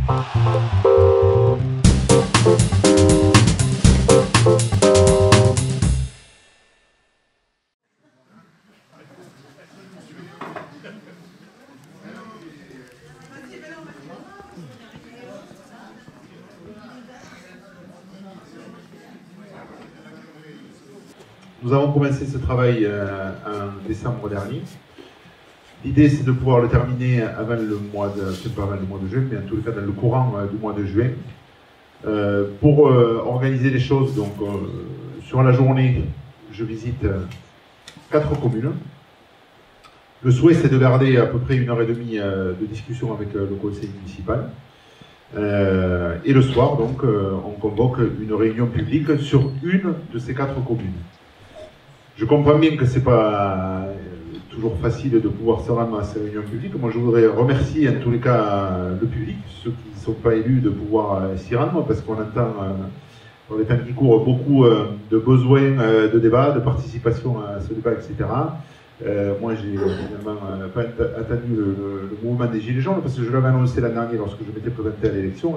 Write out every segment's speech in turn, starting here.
Nous avons commencé ce travail en décembre dernier. L'idée, c'est de pouvoir le terminer avant le mois de, c'est pas avant le mois de juin, mais en tout cas dans le courant du mois de juin. Pour organiser les choses, donc sur la journée, je visite 4 communes. Le souhait, c'est de garder à peu près 1h30 de discussion avec le conseil municipal. Et le soir, donc, on convoque une réunion publique sur une de ces 4 communes. Je comprends bien que ce n'est pas toujours facile de pouvoir se rendre à ces réunions publiques. Moi, je voudrais remercier en tous les cas le public, ceux qui ne sont pas élus, de pouvoir s'y rendre, parce qu'on entend dans les temps qui courent beaucoup de besoins de débat, de participation à ce débat, etc. Moi, j'ai finalement pas attendu le mouvement des Gilets jaunes, parce que je l'avais annoncé l'an dernier lorsque je m'étais présenté à l'élection.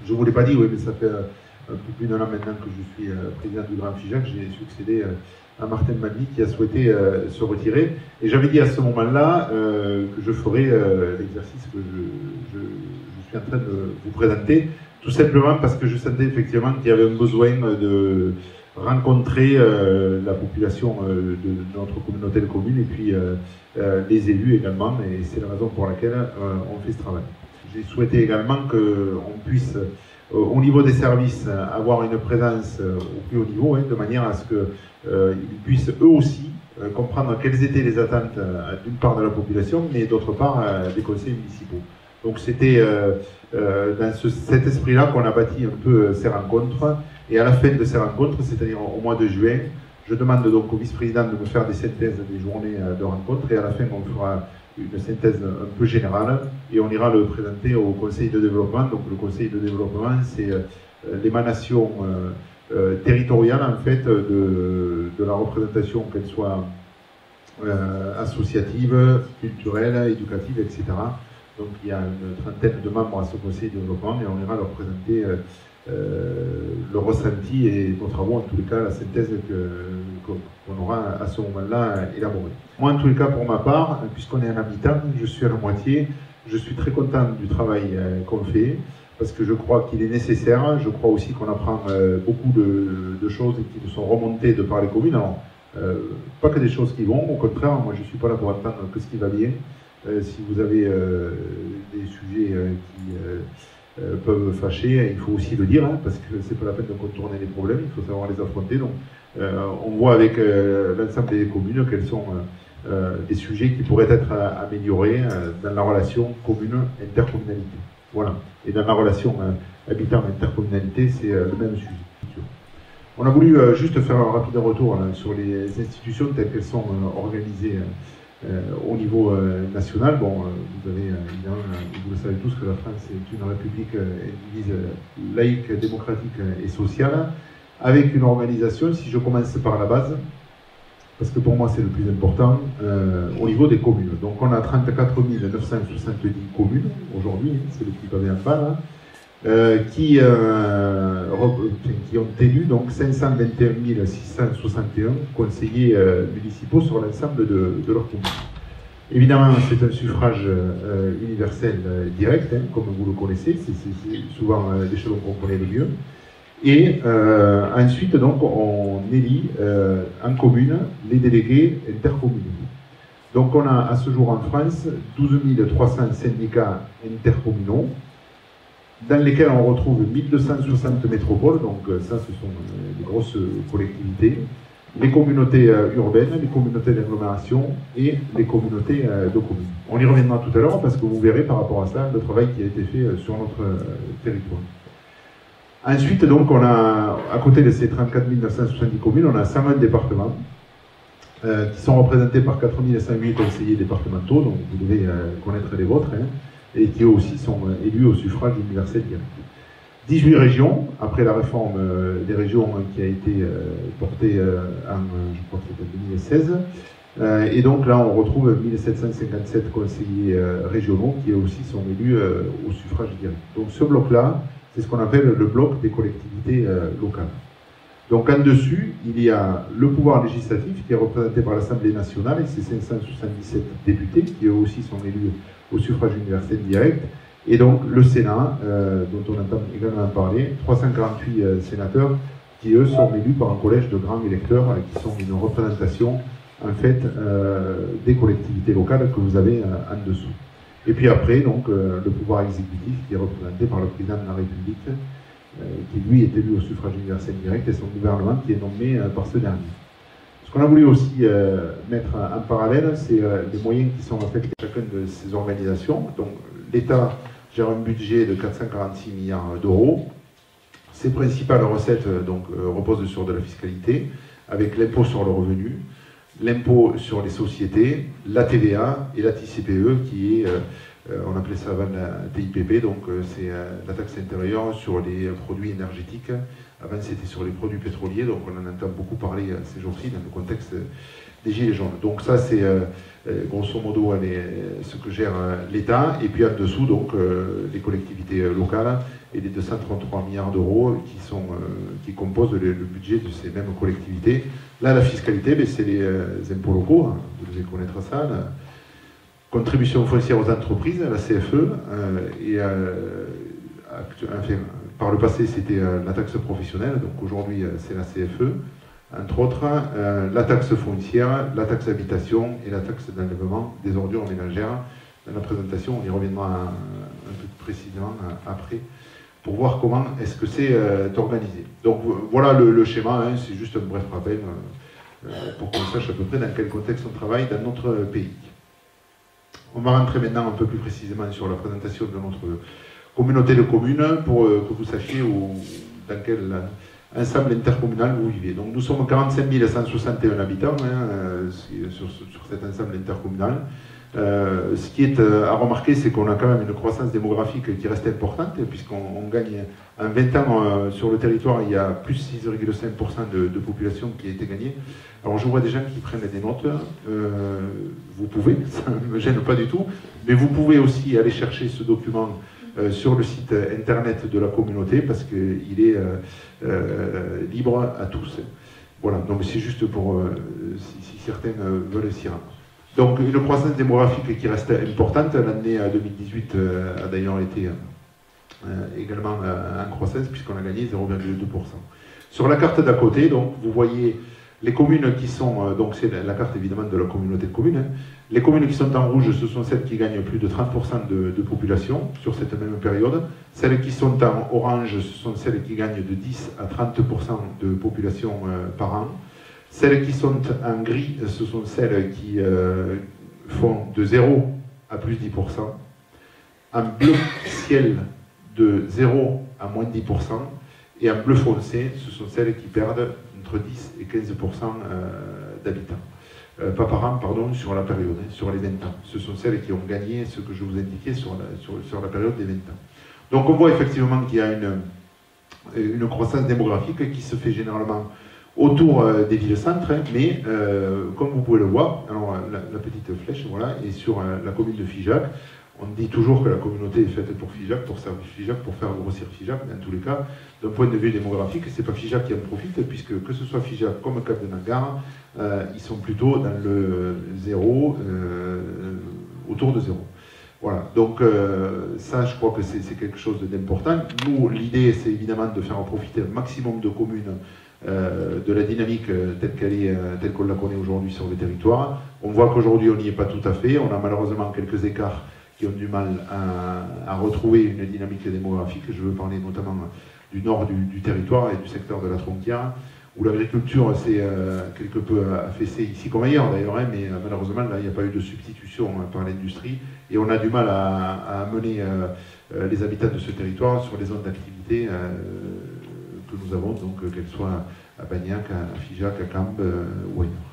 Je ne vous l'ai pas dit, oui, mais ça fait un peu plus d'un an maintenant que je suis président du Grand FIJAC. J'ai succédé à Martin Manly qui a souhaité se retirer. Et j'avais dit à ce moment-là que je ferais l'exercice que je suis en train de vous présenter, tout simplement parce que je sentais effectivement qu'il y avait un besoin de rencontrer la population de notre communauté de communes et puis les élus également, et c'est la raison pour laquelle on fait ce travail. J'ai souhaité également qu'on puisse, au niveau des services, avoir une présence au plus haut niveau, de manière à ce qu'ils puissent eux aussi comprendre quelles étaient les attentes d'une part de la population, mais d'autre part des conseils municipaux. Donc c'était dans cet esprit-là qu'on a bâti un peu ces rencontres, et à la fin de ces rencontres, c'est-à-dire au mois de juin, je demande donc au vice-président de me faire des synthèses des journées de rencontres, et à la fin on fera une synthèse un peu générale, et on ira le présenter au conseil de développement. Donc le conseil de développement, c'est l'émanation territoriale en fait de la représentation, qu'elle soit associative, culturelle, éducative, etc. Donc il y a une trentaine de membres à ce conseil de développement, et on ira leur présenter le ressenti et nos travaux, en tous les cas la synthèse qu'on aura à ce moment-là élaborée. Moi, en tous les cas, pour ma part, puisqu'on est en mi-temps, je suis à la moitié, je suis très content du travail qu'on fait, parce que je crois qu'il est nécessaire. Je crois aussi qu'on apprend beaucoup de choses qui nous sont remontées de par les communes. Alors, pas que des choses qui vont, au contraire, moi je ne suis pas là pour entendre que ce qui va bien. Si vous avez des sujets qui peuvent fâcher, il faut aussi le dire, parce que c'est pas la peine de contourner les problèmes, il faut savoir les affronter. Donc, on voit avec l'ensemble des communes quels sont des sujets qui pourraient être améliorés dans la relation commune-intercommunalité. Voilà. Et dans la relation habitant-intercommunalité, c'est le même sujet. On a voulu juste faire un rapide retour sur les institutions telles qu'elles sont organisées au niveau national. Bon, vous avez évidemment, vous le savez tous, que la France est une république laïque, démocratique et sociale, avec une organisation, si je commence par la base, parce que pour moi c'est le plus important, au niveau des communes. Donc on a 34 970 communes aujourd'hui, c'est l'équipe avec un bas, qui ont élu donc 521 661 conseillers municipaux sur l'ensemble de leur commune. Évidemment, c'est un suffrage universel direct, comme vous le connaissez, c'est souvent l'échelon qu'on connaît le mieux. Et ensuite, donc, on élit en commune les délégués intercommunaux. Donc, on a à ce jour en France 12 300 syndicats intercommunaux, dans lesquels on retrouve 1260 métropoles, donc ça, ce sont des grosses collectivités, les communautés urbaines, les communautés d'agglomération et les communautés de communes. On y reviendra tout à l'heure parce que vous verrez par rapport à ça le travail qui a été fait sur notre territoire. Ensuite, donc, on a, à côté de ces 34 970 communes, on a 120 départements qui sont représentés par 4 108 conseillers départementaux, donc vous devez connaître les vôtres, et qui eux aussi sont élus au suffrage universel direct. 18 régions, après la réforme des régions qui a été portée en, je crois que c'était 2016, Et donc là, on retrouve 1757 conseillers régionaux qui aussi sont élus au suffrage direct. Donc ce bloc-là, c'est ce qu'on appelle le bloc des collectivités locales. Donc en dessus, il y a le pouvoir législatif qui est représenté par l'Assemblée nationale et ses 577 députés qui eux aussi sont élus au suffrage universel direct. Et donc le Sénat, dont on entend également parler, 348 sénateurs qui eux sont élus par un collège de grands électeurs qui sont une représentation en fait des collectivités locales que vous avez en dessous. Et puis après, donc, le pouvoir exécutif qui est représenté par le président de la République, qui lui est élu au suffrage universel direct, et son gouvernement qui est nommé par ce dernier. Ce qu'on a voulu aussi mettre en parallèle, c'est les moyens qui sont affectés à chacune de ces organisations. Donc l'État gère un budget de 446 milliards d'euros. Ses principales recettes reposent sur de la fiscalité, avec l'impôt sur le revenu, l'impôt sur les sociétés, la TVA et la TICPE qui est, on appelait ça avant la TIPP, donc c'est la taxe intérieure sur les produits énergétiques. Avant c'était sur les produits pétroliers, donc on en entend beaucoup parler ces jours-ci dans le contexte des Gilets jaunes. Donc ça c'est grosso modo ce que gère l'État, et puis en dessous donc les collectivités locales et les 233 milliards d'euros qui composent le budget de ces mêmes collectivités. Là, la fiscalité, c'est les impôts locaux, hein, vous devez connaître ça, la contribution foncière aux entreprises, la CFE, par le passé, c'était la taxe professionnelle, donc aujourd'hui, c'est la CFE, entre autres, la taxe foncière, la taxe d'habitation et la taxe d'enlèvement des ordures ménagères. Dans la présentation, on y reviendra un peu plus précisément après, pour voir comment est-ce que c'est organisé. Donc voilà le schéma, hein, c'est juste un bref rappel pour qu'on sache à peu près dans quel contexte on travaille dans notre pays. On va rentrer maintenant un peu plus précisément sur la présentation de notre communauté de communes pour que vous sachiez dans quel ensemble intercommunal vous vivez. Donc nous sommes 45 161 habitants hein, sur cet ensemble intercommunal. Ce qui est à remarquer, c'est qu'on a quand même une croissance démographique qui reste importante, puisqu'on gagne en 20 ans sur le territoire, il y a plus 6,5% de population qui a été gagnée. Alors je vois des gens qui prennent des notes, vous pouvez, ça ne me gêne pas du tout, mais vous pouvez aussi aller chercher ce document sur le site internet de la communauté, parce qu'il est libre à tous. Voilà, donc c'est juste pour si certains veulent s'y rendre. Donc une croissance démographique qui reste importante. L'année 2018 a d'ailleurs été également en croissance puisqu'on a gagné 0,2%. Sur la carte d'à côté, donc, vous voyez les communes qui sont, donc c'est la carte évidemment de la communauté de communes, hein. Les communes qui sont en rouge, ce sont celles qui gagnent plus de 30% de population sur cette même période. Celles qui sont en orange, ce sont celles qui gagnent de 10 à 30% de population par an. Celles qui sont en gris, ce sont celles qui font de 0 à plus 10%. En bleu ciel, de 0 à moins 10%. Et en bleu foncé, ce sont celles qui perdent entre 10 et 15% d'habitants. Pas par an, pardon, sur la période, hein, sur les 20 ans. Ce sont celles qui ont gagné ce que je vous indiquais sur la période des 20 ans. Donc on voit effectivement qu'il y a une croissance démographique qui se fait généralement autour des villes-centres, hein, mais comme vous pouvez le voir, alors la petite flèche, voilà, est sur la commune de Figeac. On dit toujours que la communauté est faite pour Figeac, pour servir Figeac, pour faire grossir Figeac, mais en tous les cas, d'un point de vue démographique, c'est pas Figeac qui en profite, puisque que ce soit Figeac comme Cap de Nangar, ils sont plutôt dans le zéro, autour de zéro. Voilà, donc ça, je crois que c'est quelque chose d'important. Nous, l'idée, c'est évidemment de faire en profiter un maximum de communes de la dynamique telle qu'on la connaît aujourd'hui sur le territoire. On voit qu'aujourd'hui, on n'y est pas tout à fait. On a malheureusement quelques écarts qui ont du mal à retrouver une dynamique démographique. Je veux parler notamment du nord du territoire et du secteur de la Tronquière, où l'agriculture s'est quelque peu affaissée ici comme ailleurs d'ailleurs, hein, mais malheureusement là il n'y a pas eu de substitution par l'industrie et on a du mal à amener les habitants de ce territoire sur les zones d'activité que nous avons, donc qu'elles soient à Bagnac, à Figeac, à Cambre ou ailleurs.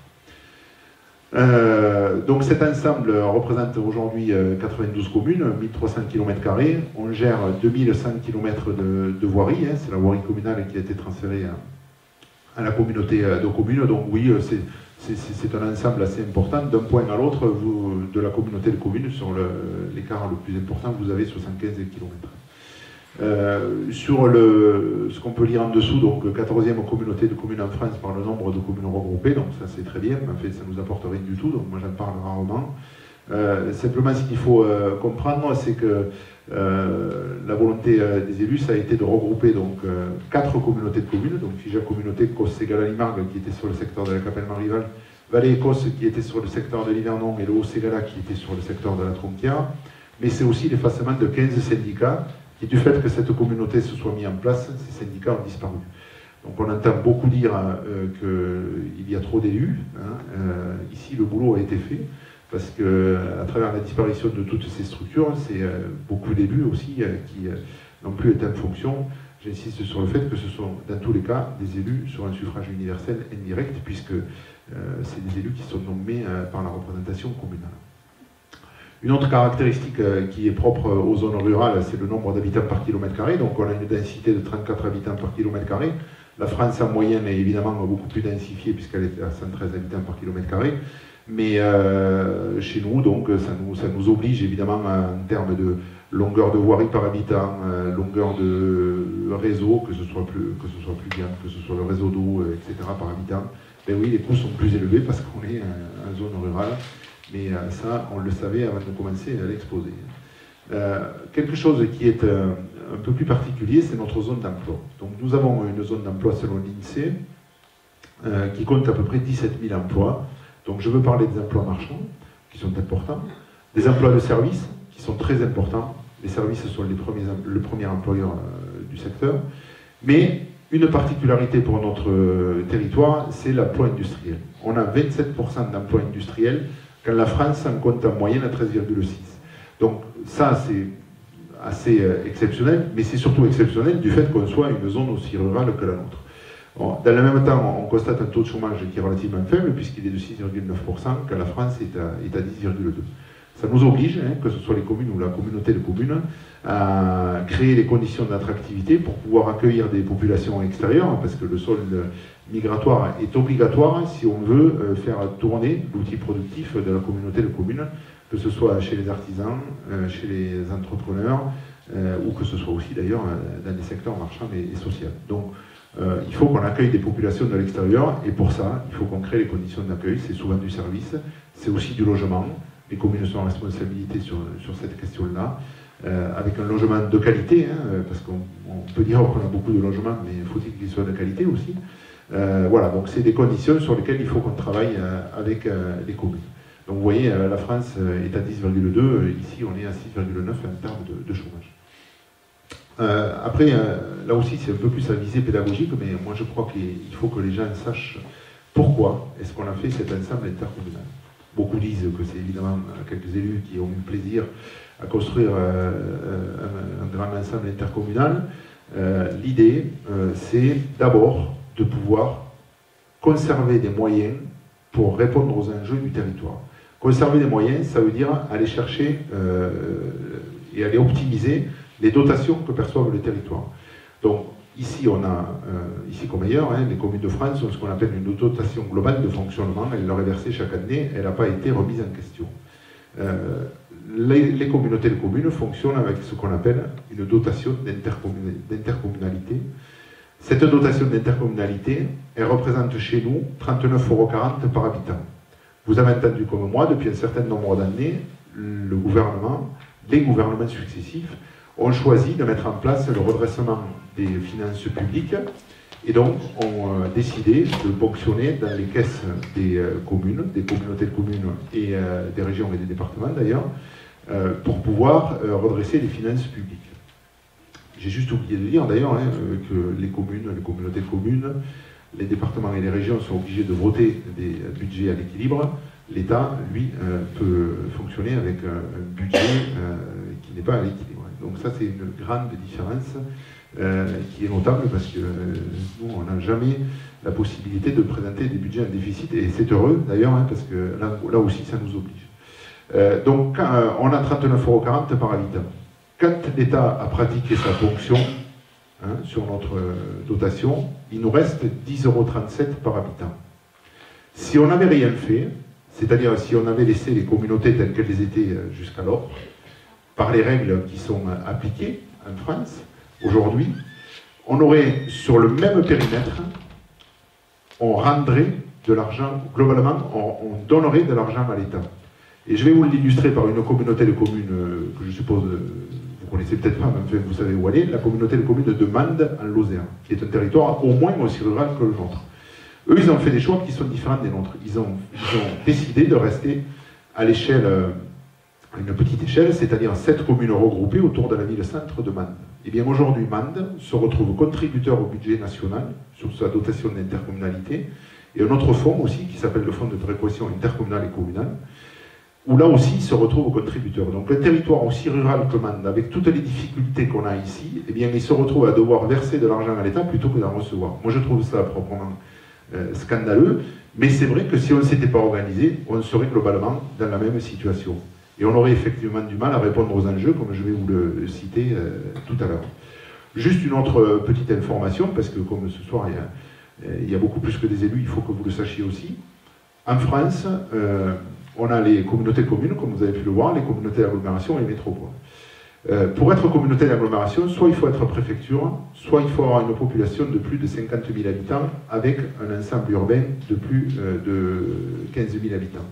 Donc cet ensemble représente aujourd'hui 92 communes, 1300 km². On gère 2100 km de voirie, hein, c'est la voirie communale qui a été transférée à la communauté de communes. Donc oui, c'est un ensemble assez important. D'un point à l'autre, de la communauté de communes, sur l'écart le plus important, vous avez 75 km. Sur ce qu'on peut lire en dessous, donc 14e communauté de communes en France par le nombre de communes regroupées, donc ça c'est très bien, mais en fait ça nous apporte rien du tout, donc moi j'en parle rarement. Simplement ce qu'il faut comprendre, c'est que la volonté des élus, ça a été de regrouper donc 4 communautés de communes, donc Figeac communauté, Cos-Ségala-Limargue qui était sur le secteur de la Capelle-Marival, Vallée-Écosse qui était sur le secteur de l'Hivernon et le Haut-Ségala qui était sur le secteur de la Tronquière, mais c'est aussi l'effacement de 15 syndicats qui, du fait que cette communauté se soit mise en place, ces syndicats ont disparu. Donc on entend beaucoup dire qu'il y a trop d'élus. Ici, le boulot a été fait, parce qu'à travers la disparition de toutes ces structures, c'est beaucoup d'élus aussi qui n'ont plus été en fonction. J'insiste sur le fait que ce sont, dans tous les cas, des élus sur un suffrage universel indirect, puisque c'est des élus qui sont nommés par la représentation communale. Une autre caractéristique qui est propre aux zones rurales, c'est le nombre d'habitants par kilomètre carré. Donc on a une densité de 34 habitants par kilomètre carré. La France en moyenne est évidemment beaucoup plus densifiée puisqu'elle est à 113 habitants par kilomètre carré. Mais chez nous, donc, ça nous oblige évidemment en termes de longueur de voirie par habitant, longueur de réseau, que ce soit plus bien, que ce soit le réseau d'eau, etc. par habitant. Ben oui, les coûts sont plus élevés parce qu'on est en zone rurale. Mais ça, on le savait avant de commencer à l'exposer. Quelque chose qui est un peu plus particulier, c'est notre zone d'emploi. Donc nous avons une zone d'emploi selon l'INSEE qui compte à peu près 17 000 emplois. Donc je veux parler des emplois marchands, qui sont importants, des emplois de services, qui sont très importants. Les services sont le premier employeur du secteur. Mais une particularité pour notre territoire, c'est l'emploi industriel. On a 27% d'emplois industriels, quand la France en compte en moyenne à 13,6. Donc ça, c'est assez exceptionnel, mais c'est surtout exceptionnel du fait qu'on soit une zone aussi rurale que la nôtre. Bon, dans le même temps, on constate un taux de chômage qui est relativement faible, puisqu'il est de 6,9%, quand la France est à 10,2%. Ça nous oblige, que ce soit les communes ou la communauté de communes, à créer les conditions d'attractivité pour pouvoir accueillir des populations extérieures, parce que le solde migratoire est obligatoire si on veut faire tourner l'outil productif de la communauté de communes, que ce soit chez les artisans, chez les entrepreneurs, ou que ce soit aussi d'ailleurs dans les secteurs marchands et sociaux. Donc il faut qu'on accueille des populations de l'extérieur, et pour ça, il faut qu'on crée les conditions d'accueil. C'est souvent du service, c'est aussi du logement. Les communes sont en responsabilité sur cette question-là, avec un logement de qualité, parce qu'on peut dire qu'on a beaucoup de logements, mais faut-il qu'ils soient de qualité aussi. Voilà, donc c'est des conditions sur lesquelles il faut qu'on travaille avec les communes. Donc vous voyez, la France est à 10,2, ici on est à 6,9 en termes de chômage. Après, là aussi c'est un peu plus à visée pédagogique, mais moi je crois qu'il faut que les gens sachent pourquoi est-ce qu'on a fait cet ensemble intercommunal. Beaucoup disent que c'est évidemment quelques élus qui ont eu plaisir à construire un grand ensemble intercommunal. L'idée, c'est d'abord de pouvoir conserver des moyens pour répondre aux enjeux du territoire. Conserver des moyens, ça veut dire aller chercher et aller optimiser les dotations que perçoivent les territoires. Donc, ici, on a, ici comme ailleurs, les communes de France ont ce qu'on appelle une dotation globale de fonctionnement. Elle leur est versée chaque année, elle n'a pas été remise en question. Les communautés de communes fonctionnent avec ce qu'on appelle une dotation d'intercommunalité. Cette dotation d'intercommunalité, elle représente chez nous 39,40 € par habitant. Vous avez entendu comme moi, depuis un certain nombre d'années, les gouvernements successifs ont choisi de mettre en place le redressement des finances publiques et donc ont décidé de ponctionner dans les caisses des communes, des communautés de communes et des régions et des départements d'ailleurs, pour pouvoir redresser les finances publiques. J'ai juste oublié de dire d'ailleurs que les communes, les communautés de communes, les départements et les régions sont obligés de voter des budgets à l'équilibre. L'État, lui, peut fonctionner avec un budget qui n'est pas à l'équilibre. Donc ça, c'est une grande différence qui est notable parce que nous, on n'a jamais la possibilité de présenter des budgets en déficit, et c'est heureux d'ailleurs, parce que là aussi, ça nous oblige. Donc, on a 39,40 € par habitant. Quand l'État a pratiqué sa ponction sur notre dotation, il nous reste 10,37 € par habitant. Si on n'avait rien fait, c'est-à-dire si on avait laissé les communautés telles qu'elles étaient jusqu'alors, par les règles qui sont appliquées en France, aujourd'hui, on aurait sur le même périmètre, on rendrait de l'argent, globalement, on donnerait de l'argent à l'État. Et je vais vous l'illustrer par une communauté de communes que je suppose vous connaissez peut-être pas, mais enfin, vous savez où elle est, la communauté de communes de Mende en Lozère, qui est un territoire au moins aussi rural que le nôtre. Eux, ils ont fait des choix qui sont différents des nôtres. Ils ont décidé de rester à l'échelle, à une petite échelle, c'est-à-dire 7 communes regroupées autour de la ville-centre de Mende. Et bien aujourd'hui, Mende se retrouve contributeur au budget national sur sa dotation d'intercommunalité, et un autre fonds aussi qui s'appelle le fonds de péréquation intercommunale et communale, où là aussi il se retrouve contributeur. Donc le territoire aussi rural que Mende, avec toutes les difficultés qu'on a ici, eh bien il se retrouve à devoir verser de l'argent à l'État plutôt que d'en recevoir. Moi je trouve ça proprement scandaleux, mais c'est vrai que si on ne s'était pas organisé, on serait globalement dans la même situation. Et on aurait effectivement du mal à répondre aux enjeux, comme je vais vous le citer tout à l'heure. Juste une autre petite information, parce que comme ce soir il y a beaucoup plus que des élus, il faut que vous le sachiez aussi. En France, on a les communautés de communes, comme vous avez pu le voir, les communautés d'agglomération et les métropoles. Pour être communauté d'agglomération, soit il faut être préfecture, soit il faut avoir une population de plus de 50 000 habitants avec un ensemble urbain de plus de 15 000 habitants.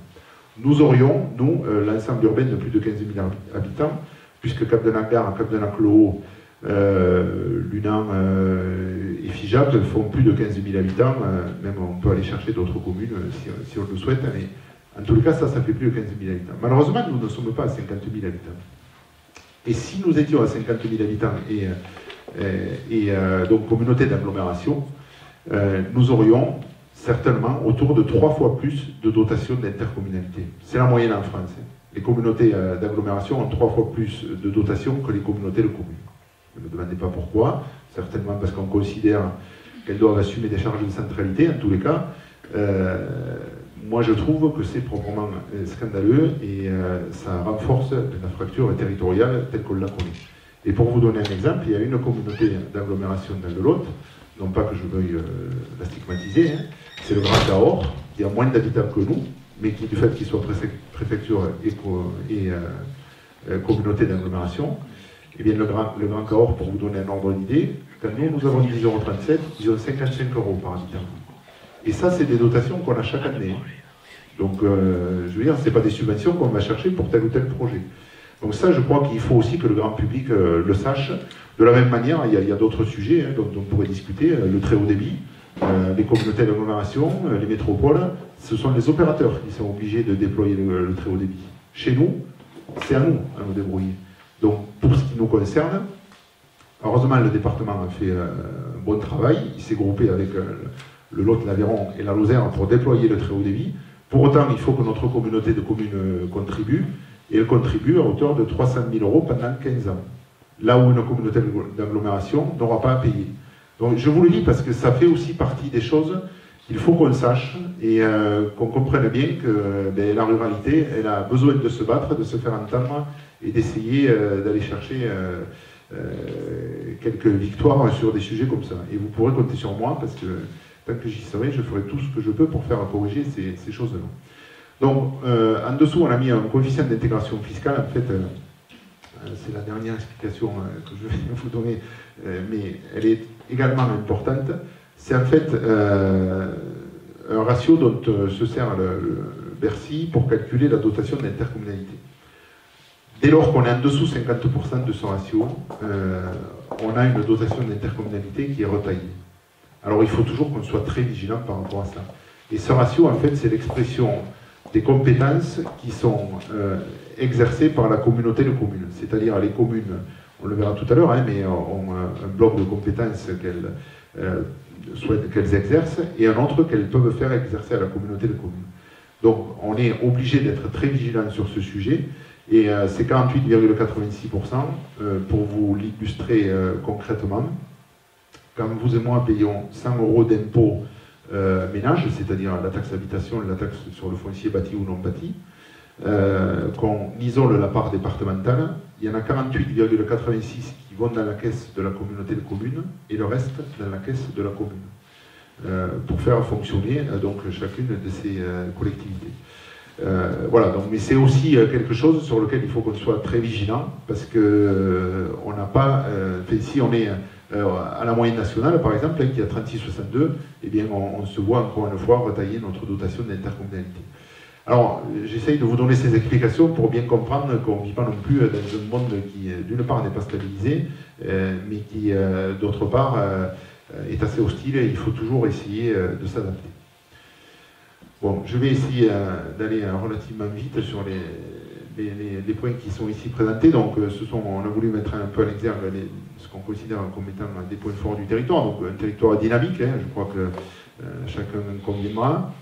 Nous aurions, nous, l'ensemble urbain de plus de 15 000 habitants, puisque Capdenac-Gare, Capdenac-le-Haut, Lunan et Figeac font plus de 15 000 habitants, même on peut aller chercher d'autres communes si on le souhaite, mais en tous les cas, ça fait plus de 15 000 habitants. Malheureusement, nous ne sommes pas à 50 000 habitants. Et si nous étions à 50 000 habitants et donc communauté d'agglomération, nous aurions certainement autour de 3 fois plus de dotation d'intercommunalité. C'est la moyenne en France. Les communautés d'agglomération ont 3 fois plus de dotation que les communautés de communes. Ne me demandez pas pourquoi, certainement parce qu'on considère qu'elles doivent assumer des charges de centralité, en tous les cas. Moi, je trouve que c'est proprement scandaleux et ça renforce la fracture territoriale telle qu'on la connaît. Et pour vous donner un exemple, il y a une communauté d'agglomération dans le Lot, non pas que je veuille la stigmatiser, hein, c'est le Grand Cahors, qui a moins d'habitants que nous, mais qui, du fait qu'il soit préfecture et communauté d'agglomération, eh bien le Grand Cahors, pour vous donner un ordre d'idée, quand nous avons 10,37 €, ils ont 55 € par habitant. Et ça, c'est des dotations qu'on a chaque année. Donc, je veux dire, ce n'est pas des subventions qu'on va chercher pour tel ou tel projet. Donc ça, je crois qu'il faut aussi que le grand public le sache. De la même manière, il y a d'autres sujets dont on pourrait discuter. Le très haut débit, les communautés d'agglomération, les métropoles, ce sont les opérateurs qui sont obligés de déployer le très haut débit. Chez nous, c'est à nous débrouiller. Donc, pour ce qui nous concerne, heureusement, le département a fait un bon travail. Il s'est groupé avec le Lot, l'Aveyron et la Lozère pour déployer le très haut débit. Pour autant, il faut que notre communauté de communes contribue, et elle contribue à hauteur de 300 000 € pendant 15 ans. Là où une communauté d'agglomération n'aura pas à payer. Donc je vous le dis parce que ça fait aussi partie des choses qu'il faut qu'on sache et qu'on comprenne bien que la ruralité, elle a besoin de se battre, de se faire entendre et d'essayer d'aller chercher quelques victoires sur des sujets comme ça. Et vous pourrez compter sur moi parce que tant que j'y serai, je ferai tout ce que je peux pour faire corriger ces choses-là. Donc, en dessous, on a mis un coefficient d'intégration fiscale. En fait, c'est la dernière explication que je vais vous donner, mais elle est également importante. C'est en fait un ratio dont se sert le Bercy pour calculer la dotation d'intercommunalité. Dès lors qu'on est en dessous 50% de ce ratio, on a une dotation d'intercommunalité qui est retaillée. Alors il faut toujours qu'on soit très vigilant par rapport à ça. Et ce ratio, en fait, c'est l'expression des compétences qui sont exercées par la communauté de communes. C'est-à-dire les communes, on le verra tout à l'heure, mais ont un bloc de compétences qu'elles exercent et un autre qu'elles peuvent faire exercer à la communauté de communes. Donc on est obligé d'être très vigilant sur ce sujet et c'est 48,86%. Pour vous l'illustrer concrètement, quand vous et moi payons 100 € d'impôts ménage, c'est-à-dire la taxe d'habitation, la taxe sur le foncier bâti ou non bâti, qu'on isole la part départementale, il y en a 48,86 qui vont dans la caisse de la communauté de communes et le reste dans la caisse de la commune. pour faire fonctionner donc chacune de ces collectivités. Voilà, donc, mais c'est aussi quelque chose sur lequel il faut qu'on soit très vigilant, parce que on n'a pas, si on est à la moyenne nationale, par exemple, qui est à 36,62, eh bien, on se voit encore une fois retailler notre dotation d'intercommunalité. Alors, j'essaye de vous donner ces explications pour bien comprendre qu'on ne vit pas non plus dans un monde qui, d'une part, n'est pas stabilisé, mais qui, d'autre part, est assez hostile et il faut toujours essayer de s'adapter. Bon, je vais essayer d'aller relativement vite sur les points qui sont ici présentés. Donc, on a voulu mettre un peu à l'exergue ce qu'on considère comme étant des points forts du territoire. Donc, un territoire dynamique, hein, je crois que chacun conviendra.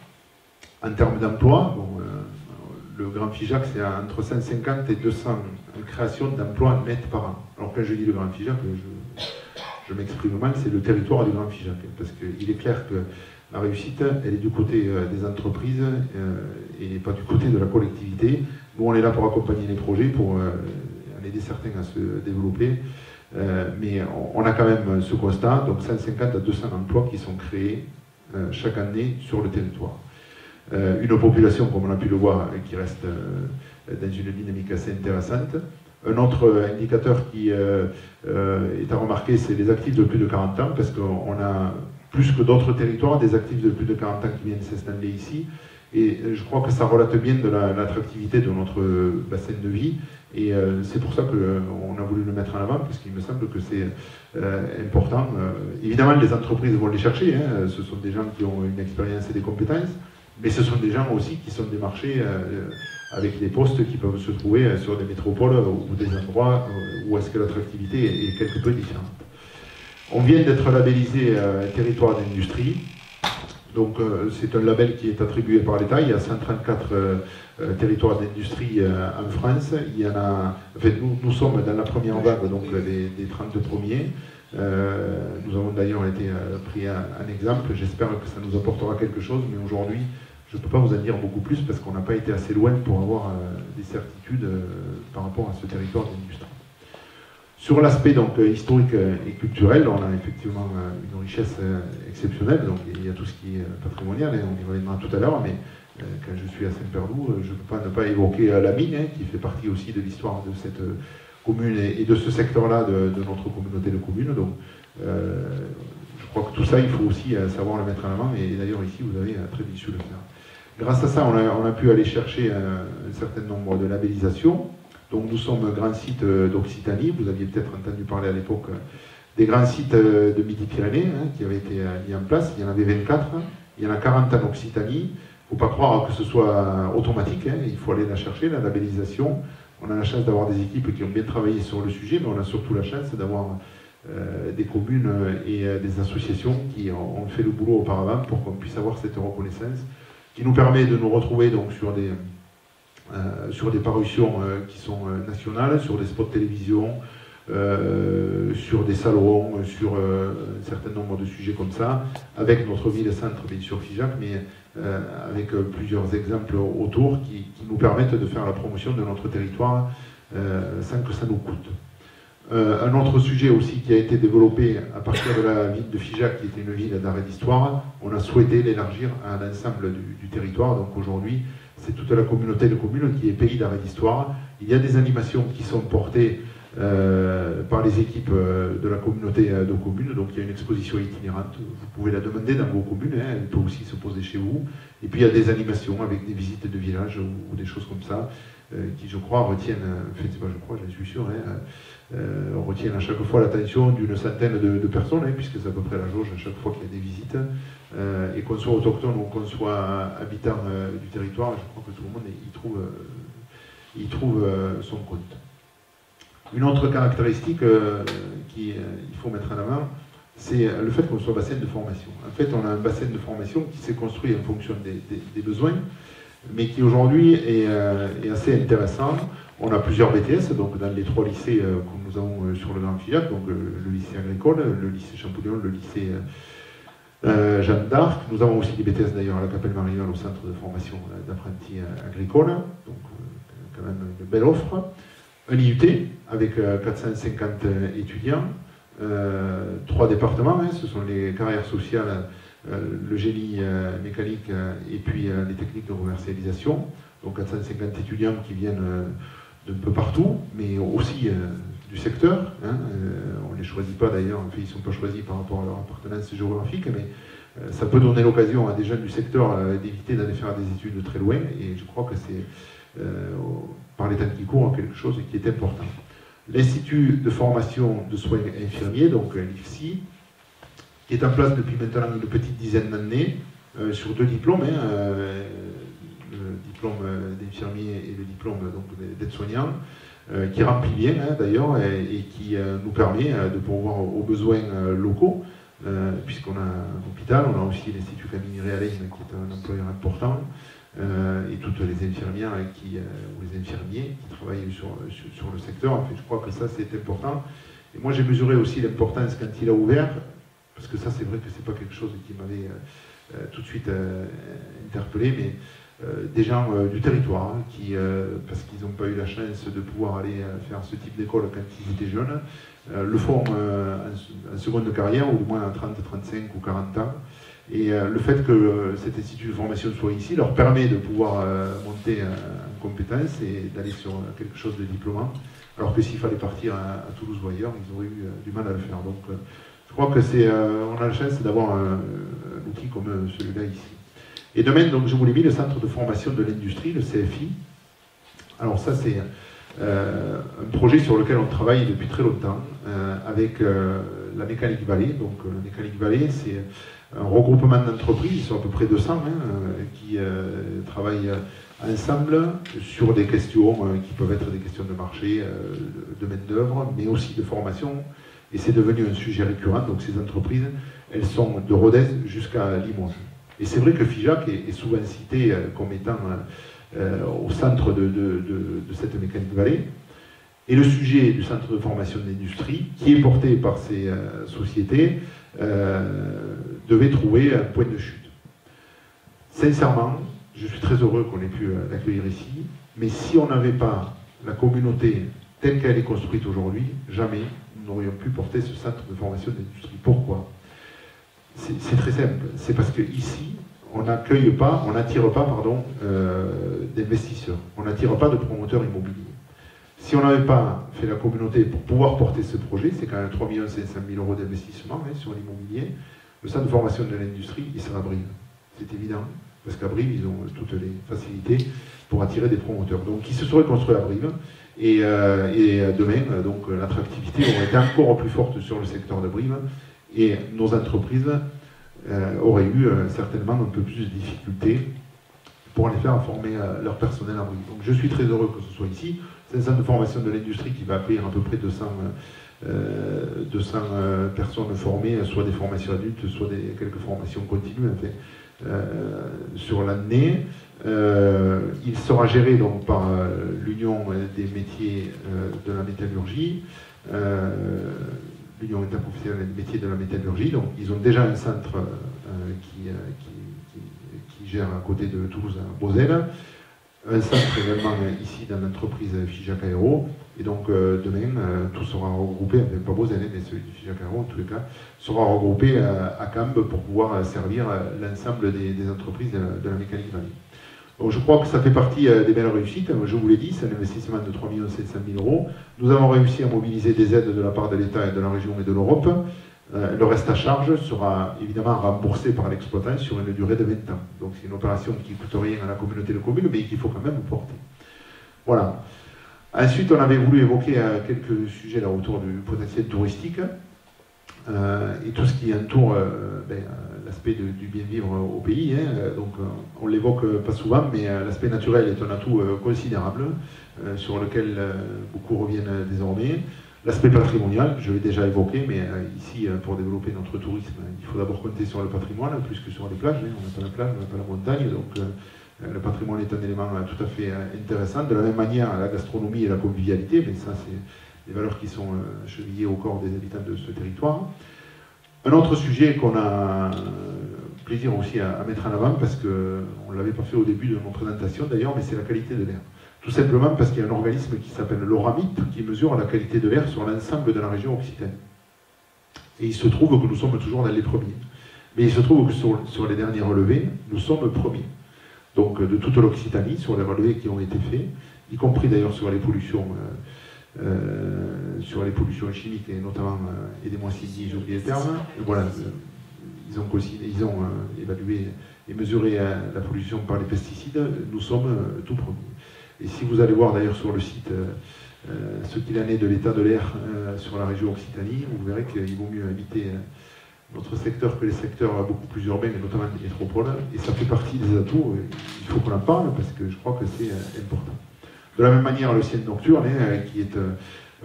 En termes d'emploi, bon, le Grand Figeac, c'est entre 150 et 200 créations d'emplois nets par an. Alors, quand je dis le Grand Figeac, je m'exprime mal, c'est le territoire du Grand Figeac. Parce qu'il est clair que la réussite, elle est du côté des entreprises et pas du côté de la collectivité. Nous, on est là pour accompagner les projets, pour en aider certains à se développer. Mais on a quand même ce constat, donc 150 à 200 emplois qui sont créés chaque année sur le territoire. Une population, comme on a pu le voir, qui reste dans une dynamique assez intéressante. Un autre indicateur qui est à remarquer, c'est les actifs de plus de 40 ans, parce qu'on a plus que d'autres territoires, des actifs de plus de 40 ans qui viennent s'installer ici. Et je crois que ça relate bien de l'attractivité de notre bassin de vie. Et c'est pour ça qu'on a voulu le mettre en avant, parce qu'il me semble que c'est important. Évidemment, les entreprises vont les chercher. Hein. Ce sont des gens qui ont une expérience et des compétences. Mais ce sont des gens aussi qui sont démarchés avec des postes qui peuvent se trouver sur des métropoles ou des endroits où est-ce que l'attractivité est quelque peu différente. On vient d'être labellisé territoire d'industrie. Donc c'est un label qui est attribué par l'État. Il y a 134 territoires d'industrie en France. Il y en a, enfin, nous sommes dans la première vague, donc des 30 premiers. Nous avons d'ailleurs été pris un exemple. J'espère que ça nous apportera quelque chose, mais aujourd'hui, je ne peux pas vous en dire beaucoup plus parce qu'on n'a pas été assez loin pour avoir des certitudes par rapport à ce territoire d'industrie. Sur l'aspect historique et culturel, on a effectivement une richesse exceptionnelle. Donc il y a tout ce qui est patrimonial, hein, on y reviendra tout à l'heure, mais quand je suis à Saint-Perdoux, je ne peux pas ne pas évoquer la mine, hein, qui fait partie aussi de l'histoire de cette commune et de ce secteur-là de notre communauté de communes. Donc je crois que tout ça, il faut aussi savoir le mettre en avant, et d'ailleurs ici, vous avez très bien su le faire. Grâce à ça, on a pu aller chercher un certain nombre de labellisations. Donc nous sommes grand site d'Occitanie, vous aviez peut-être entendu parler à l'époque des grands sites de Midi-Pyrénées hein, qui avaient été mis en place, il y en avait 24, il y en a 40 en Occitanie. Il ne faut pas croire que ce soit automatique, hein, il faut aller la chercher, la labellisation. On a la chance d'avoir des équipes qui ont bien travaillé sur le sujet, mais on a surtout la chance d'avoir des communes et des associations qui ont fait le boulot auparavant pour qu'on puisse avoir cette reconnaissance, qui nous permet de nous retrouver donc sur des parutions qui sont nationales, sur des spots de télévision, sur des salons, sur un certain nombre de sujets comme ça, avec notre ville-centre, bien sûr Figeac, mais avec plusieurs exemples autour qui nous permettent de faire la promotion de notre territoire sans que ça nous coûte. Un autre sujet aussi qui a été développé à partir de la ville de Figeac, qui était une ville d'arrêt d'histoire, on a souhaité l'élargir à l'ensemble du territoire. Donc aujourd'hui, c'est toute la communauté de communes qui est pays d'arrêt d'histoire. Il y a des animations qui sont portées par les équipes de la communauté de communes. Donc il y a une exposition itinérante, vous pouvez la demander dans vos communes, hein, elle peut aussi se poser chez vous. Et puis il y a des animations avec des visites de villages ou des choses comme ça, qui je crois retiennent, enfin c'est pas je crois, j'en suis sûr, retiennent à chaque fois l'attention d'une centaine de personnes, hein, puisque c'est à peu près la jauge à chaque fois qu'il y a des visites. Et qu'on soit autochtone ou qu'on soit habitant du territoire, je crois que tout le monde y trouve son compte. Une autre caractéristique qu'il faut mettre en avant, c'est le fait qu'on soit bassin de formation. En fait, on a un bassin de formation qui s'est construit en fonction des besoins, mais qui aujourd'hui est assez intéressant. On a plusieurs BTS, donc dans les 3 lycées que nous avons sur le Grand Figeac, donc le lycée agricole, le lycée Champollion, le lycée Jeanne d'Arc. Nous avons aussi des BTS d'ailleurs à la Capelle Mariole au centre de formation d'apprentis agricoles, donc quand même une belle offre. Un IUT avec 450 étudiants, 3 départements, hein, ce sont les carrières sociales le génie mécanique et puis les techniques de commercialisation. Donc 450 étudiants qui viennent d'un peu partout, mais aussi du secteur. Hein, on ne les choisit pas d'ailleurs, en fait, ils ne sont pas choisis par rapport à leur appartenance géographique, mais ça peut donner l'occasion à des jeunes du secteur d'éviter d'aller faire des études de très loin, et je crois que c'est, par les temps qui courent, quelque chose qui est important. L'Institut de formation de soins infirmiers, donc l'IFSI, qui est en place depuis maintenant une petite dizaine d'années, sur 2 diplômes, hein, le diplôme d'infirmier et le diplôme d'aide-soignant, qui remplit bien hein, d'ailleurs et qui nous permet de pourvoir aux besoins locaux, puisqu'on a un hôpital, on a aussi l'Institut Camille Réalin qui est un employeur important, et toutes les infirmières ou les infirmiers qui travaillent sur le secteur. En fait, je crois que ça c'est important. Et moi j'ai mesuré aussi l'importance quand il a ouvert, parce que ça c'est vrai que c'est pas quelque chose qui m'avait tout de suite interpellé, mais des gens du territoire hein, qui, parce qu'ils n'ont pas eu la chance de pouvoir aller faire ce type d'école quand ils étaient jeunes, le font en seconde carrière, ou au moins à 30, 35 ou 40 ans. Et le fait que cet institut de formation soit ici leur permet de pouvoir monter en compétences et d'aller sur quelque chose de diplômant, alors que s'il fallait partir à Toulouse ou ailleurs, ils auraient eu du mal à le faire. Donc je crois que on a la chance d'avoir un outil comme celui-là ici. Et demain, donc, je vous l'ai mis, le centre de formation de l'industrie, le CFI. Alors ça, c'est un projet sur lequel on travaille depuis très longtemps, avec la Mécanique Vallée. Donc la Mécanique Vallée, c'est un regroupement d'entreprises, ils sont à peu près 200, hein, qui travaillent ensemble sur des questions qui peuvent être des questions de marché, de main-d'œuvre, mais aussi de formation. Et c'est devenu un sujet récurrent. Donc ces entreprises, elles sont de Rodez jusqu'à Limoges. Et c'est vrai que FIJAC est souvent cité comme étant au centre de cette Mécanique Vallée. Et le sujet du centre de formation de l'industrie, qui est porté par ces sociétés, devait trouver un point de chute. Sincèrement, je suis très heureux qu'on ait pu l'accueillir ici, mais si on n'avait pas la communauté telle qu'elle est construite aujourd'hui, jamais nous n'aurions pu porter ce centre de formation de l'industrie. Pourquoi ? C'est très simple, c'est parce qu'ici, on n'attire pas d'investisseurs, on n'attire pas de promoteurs immobiliers. Si on n'avait pas fait la communauté pour pouvoir porter ce projet, c'est quand même 3 500 000 € d'investissement hein, sur l'immobilier, le centre de formation de l'industrie, il sera à Brive. C'est évident, parce qu'à Brive, ils ont toutes les facilités pour attirer des promoteurs. Donc, ils se seraient construits à Brive, et demain, donc l'attractivité aurait été encore plus forte sur le secteur de Brive, et nos entreprises auraient eu certainement un peu plus de difficultés pour les faire former leur personnel à Brive. Donc je suis très heureux que ce soit ici. C'est un centre de formation de l'industrie qui va accueillir à peu près 200 personnes formées, soit des formations adultes, soit quelques formations continues enfin, sur l'année. Il sera géré donc par l'Union des métiers de la métallurgie, l'Union interprofessionnelle des métiers de la métallurgie. Donc ils ont déjà un centre qui gère à côté de Toulouse, à Beauzelle, un centre également ici dans l'entreprise FIJAC Aéro, et donc demain tout sera regroupé, enfin pas Beauzelle, mais celui du FIJAC Aéro en tous les cas, sera regroupé à Cambes pour pouvoir servir l'ensemble des entreprises de la Mécanique Vallée. Donc je crois que ça fait partie des belles réussites. Je vous l'ai dit, c'est un investissement de 3 700 000 €. Nous avons réussi à mobiliser des aides de la part de l'État et de la région et de l'Europe. Le reste à charge sera évidemment remboursé par l'exploitant sur une durée de 20 ans. Donc c'est une opération qui ne coûte rien à la communauté de communes, mais qu'il faut quand même porter. Voilà. Ensuite, on avait voulu évoquer quelques sujets là autour du potentiel touristique et tout ce qui entoure l'aspect du bien vivre au pays. Hein. Donc on l'évoque pas souvent, mais l'aspect naturel est un atout considérable sur lequel beaucoup reviennent désormais. L'aspect patrimonial, je l'ai déjà évoqué, mais ici, pour développer notre tourisme, il faut d'abord compter sur le patrimoine, plus que sur les plages. Hein. On n'a pas la plage, on n'a pas la montagne, donc le patrimoine est un élément tout à fait intéressant. De la même manière, la gastronomie et la convivialité, mais ça, c'est des valeurs qui sont chevillées au corps des habitants de ce territoire. Un autre sujet qu'on a plaisir aussi à mettre en avant, parce qu'on ne l'avait pas fait au début de notre présentation d'ailleurs, mais c'est la qualité de l'air. Tout simplement parce qu'il y a un organisme qui s'appelle l'Oramit, qui mesure la qualité de l'air sur l'ensemble de la région Occitanie. Et il se trouve que nous sommes toujours dans les premiers. Mais il se trouve que sur les derniers relevés, nous sommes premiers. Donc de toute l'Occitanie, sur les relevés qui ont été faits, y compris d'ailleurs sur les pollutions chimiques, et notamment, aidez-moi si j'ai oublié le terme, voilà, ils ont évalué et mesuré la pollution par les pesticides, nous sommes tout premiers. Et si vous allez voir d'ailleurs sur le site ce qu'il en est de l'état de l'air sur la région Occitanie, vous verrez qu'il vaut mieux habiter notre secteur que les secteurs beaucoup plus urbains, et notamment les métropoles, et ça fait partie des atouts, il faut qu'on en parle parce que je crois que c'est important. De la même manière, le ciel nocturne, qui est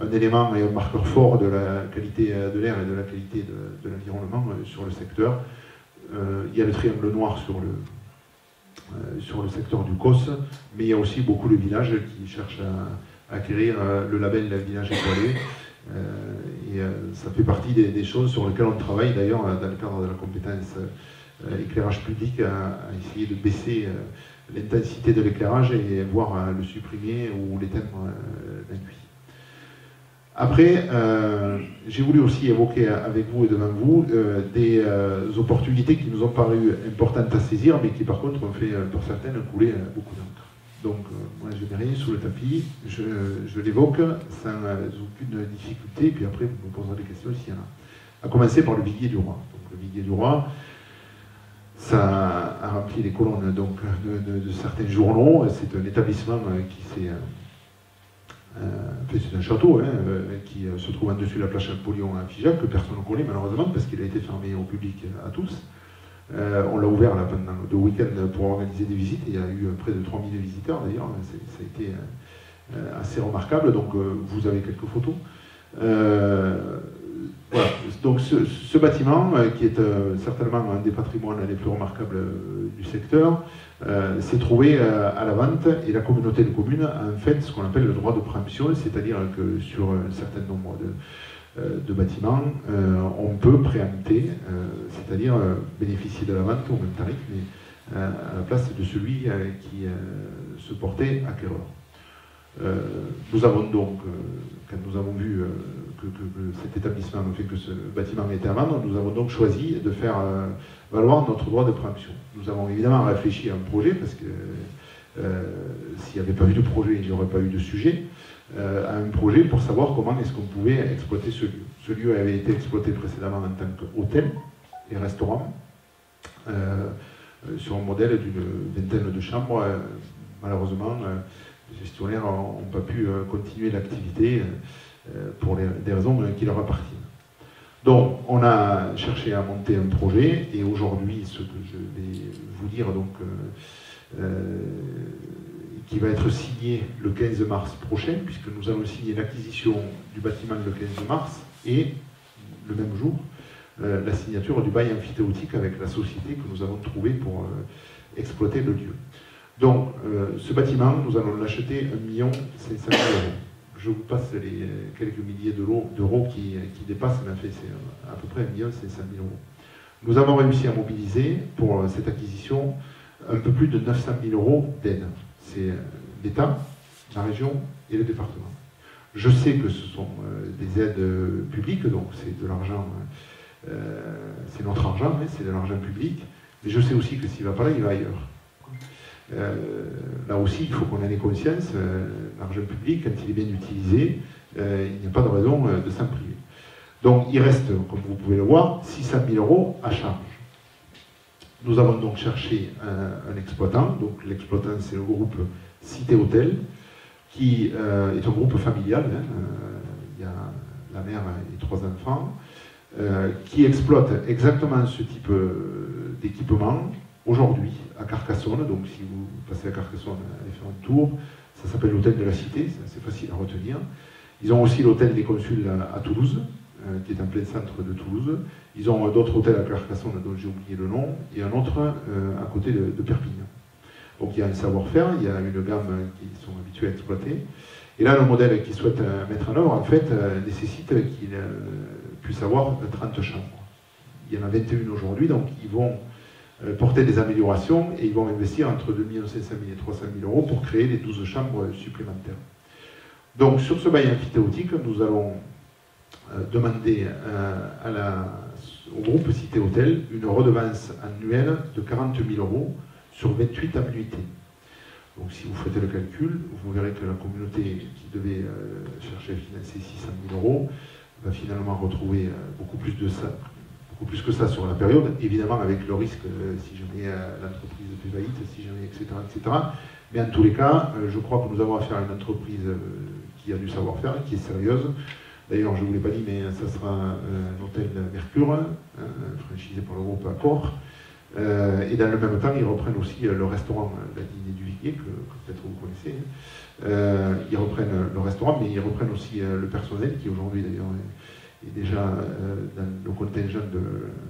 un élément et un marqueur fort de la qualité de l'air et de la qualité de l'environnement sur le secteur. Il y a le triangle noir sur le secteur du COS, mais il y a aussi beaucoup de villages qui cherchent à acquérir le label village étoilé. Et ça fait partie des choses sur lesquelles on travaille d'ailleurs dans le cadre de la compétence éclairage public à essayer de baisser l'intensité de l'éclairage et voire le supprimer ou l'éteindre d'un cuit. Après, j'ai voulu aussi évoquer avec vous et devant vous des opportunités qui nous ont paru importantes à saisir, mais qui par contre ont fait pour certaines couler beaucoup d'encre. Donc, moi je n'ai rien sous le tapis, je l'évoque sans aucune difficulté, puis après vous me poserez des questions s'il y en a. À commencer par le Viguier du Roi. Donc, le Viguier du Roi, ça a rempli les colonnes donc, de certains journaux. C'est un établissement qui s'est... c'est un château qui se trouve en dessus de la plage Napoléon à Figeac, que personne ne connaît malheureusement parce qu'il a été fermé au public à tous. On l'a ouvert là, pendant 2 week-ends pour organiser des visites, et il y a eu près de 3000 visiteurs d'ailleurs, ça a été assez remarquable, donc vous avez quelques photos. Voilà. Donc ce bâtiment, qui est certainement un des patrimoines les plus remarquables du secteur, s'est trouvé à la vente, et la communauté de communes a en fait ce qu'on appelle le droit de préemption, c'est-à-dire que sur un certain nombre de bâtiments, on peut préempter, c'est-à-dire bénéficier de la vente au même tarif, mais à la place de celui qui se portait acquéreur. Nous avons donc, quand nous avons vu que cet établissement, fait que ce bâtiment était à vendre, nous avons donc choisi de faire valoir notre droit de préemption. Nous avons évidemment réfléchi à un projet, parce que s'il n'y avait pas eu de projet, il n'y aurait pas eu de sujet, à un projet pour savoir comment est-ce qu'on pouvait exploiter ce lieu. Ce lieu avait été exploité précédemment en tant qu'hôtel et restaurant, sur un modèle d'une vingtaine de chambres. Malheureusement, les gestionnaires n'ont pas pu continuer l'activité pour des raisons qui leur appartiennent. Donc, on a cherché à monter un projet, et aujourd'hui, ce que je vais vous dire, donc, qui va être signé le 15 mars prochain, puisque nous allons signer l'acquisition du bâtiment le 15 mars, et le même jour, la signature du bail amphithéotique avec la société que nous avons trouvée pour exploiter le lieu. Donc, ce bâtiment, nous allons l'acheter 1 500 000 €. Je vous passe les quelques milliers d'euros qui dépassent, mais en fait, c'est à peu près 1 500 000 €. Nous avons réussi à mobiliser pour cette acquisition un peu plus de 900 000 € d'aide. C'est l'État, la région et le département. Je sais que ce sont des aides publiques, donc c'est de l'argent, c'est notre argent, c'est de l'argent public, mais je sais aussi que s'il ne va pas là, il va ailleurs. Là aussi, il faut qu'on en ait conscience, l'argent public, quand il est bien utilisé, il n'y a pas de raison de s'en priver. Donc il reste, comme vous pouvez le voir, 600 000 € à charge. Nous avons donc cherché un exploitant, donc l'exploitant c'est le groupe Cité Hôtel, qui est un groupe familial, il y a la mère et 3 enfants, qui exploite exactement ce type d'équipement aujourd'hui à Carcassonne. Donc si vous passez à Carcassonne, allez faire un tour, ça s'appelle l'hôtel de la Cité, c'est assez facile à retenir. Ils ont aussi l'hôtel des Consuls à Toulouse, qui est en plein centre de Toulouse. Ils ont d'autres hôtels à Carcassonne dont j'ai oublié le nom, et un autre à côté de Perpignan. Donc il y a un savoir-faire, il y a une gamme qu'ils sont habitués à exploiter. Et là, le modèle qu'ils souhaitent mettre en œuvre, en fait, nécessite qu'ils puissent avoir 30 chambres. Il y en a 21 aujourd'hui, donc ils vont porter des améliorations, et ils vont investir entre 2 500 000 et 300 000 € pour créer les 12 chambres supplémentaires. Donc sur ce bail amphithéotique, nous allons demander au groupe Cité Hôtel une redevance annuelle de 40 000 € sur 28 annuités. Donc si vous faites le calcul, vous verrez que la communauté qui devait chercher à financer 600 000 € va finalement retrouver beaucoup plus que ça sur la période, évidemment avec le risque si jamais l'entreprise fait faillite, si jamais, etc., etc. Mais en tous les cas, je crois que nous avons affaire à une entreprise qui a du savoir-faire, qui est sérieuse. D'ailleurs, je ne vous l'ai pas dit, mais ça sera un hôtel Mercure, franchisé par le groupe Accor. Et dans le même temps, ils reprennent aussi le restaurant La Digne du Viguier, que peut-être vous connaissez. Ils reprennent le restaurant, mais ils reprennent aussi le personnel, qui aujourd'hui d'ailleurs est déjà dans le contingent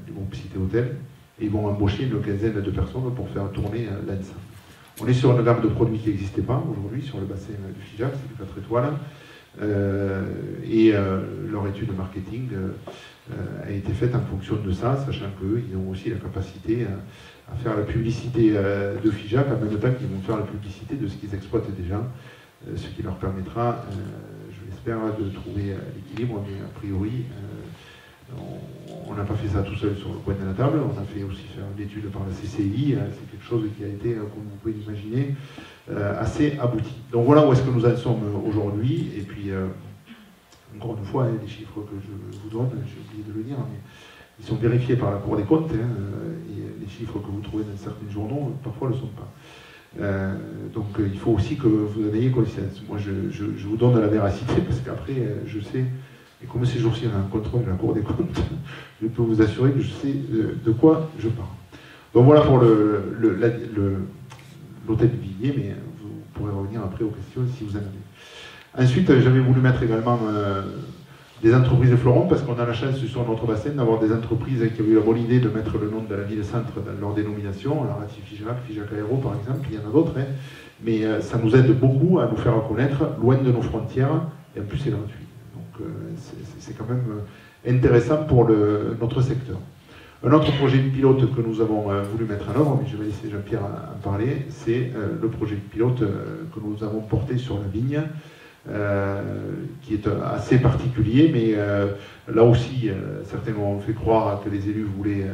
du groupe Cité Hôtel. Et ils vont embaucher une quinzaine de personnes pour faire tourner l'ensemble. On est sur une gamme de produits qui n'existait pas aujourd'hui sur le bassin du Figeac, c'est du 4 étoiles. Leur étude marketing a été faite en fonction de ça, sachant qu'ils ont aussi la capacité à faire la publicité de Figeac en même temps qu'ils vont faire la publicité de ce qu'ils exploitent déjà, ce qui leur permettra, je l'espère, de trouver l'équilibre, mais a priori, on n'a pas fait ça tout seul sur le coin de la table, on a fait aussi faire une étude par la CCI, c'est quelque chose qui a été, comme vous pouvez l'imaginer, assez abouti. Donc voilà où est-ce que nous en sommes aujourd'hui, et puis encore une fois, les chiffres que je vous donne, j'ai oublié de le dire, mais ils sont vérifiés par la Cour des comptes, et les chiffres que vous trouvez dans certains journaux, parfois ne le sont pas. Donc il faut aussi que vous en ayez conscience. Moi je vous donne la véracité, parce qu'après je sais, et comme ces jours-ci on a un contrôle de la Cour des comptes, je peux vous assurer que je sais de quoi je parle. Donc voilà pour l'hôtel de Villiers, mais vous pourrez revenir après aux questions si vous en avez. Ensuite, j'avais voulu mettre également des entreprises de fleurons, parce qu'on a la chance sur notre bassin d'avoir des entreprises qui ont eu la bonne idée de mettre le nom de la ville-centre dans leur dénomination. Alors, Figeac, Figeac Aéro par exemple, il y en a d'autres, hein. Mais ça nous aide beaucoup à nous faire reconnaître loin de nos frontières, et en plus c'est gratuit. Donc c'est quand même intéressant pour notre secteur. Un autre projet de pilote que nous avons voulu mettre en œuvre, mais je vais laisser Jean-Pierre en parler, c'est le projet de pilote que nous avons porté sur la vigne, qui est assez particulier, mais là aussi, certains m'ont fait croire que les élus voulaient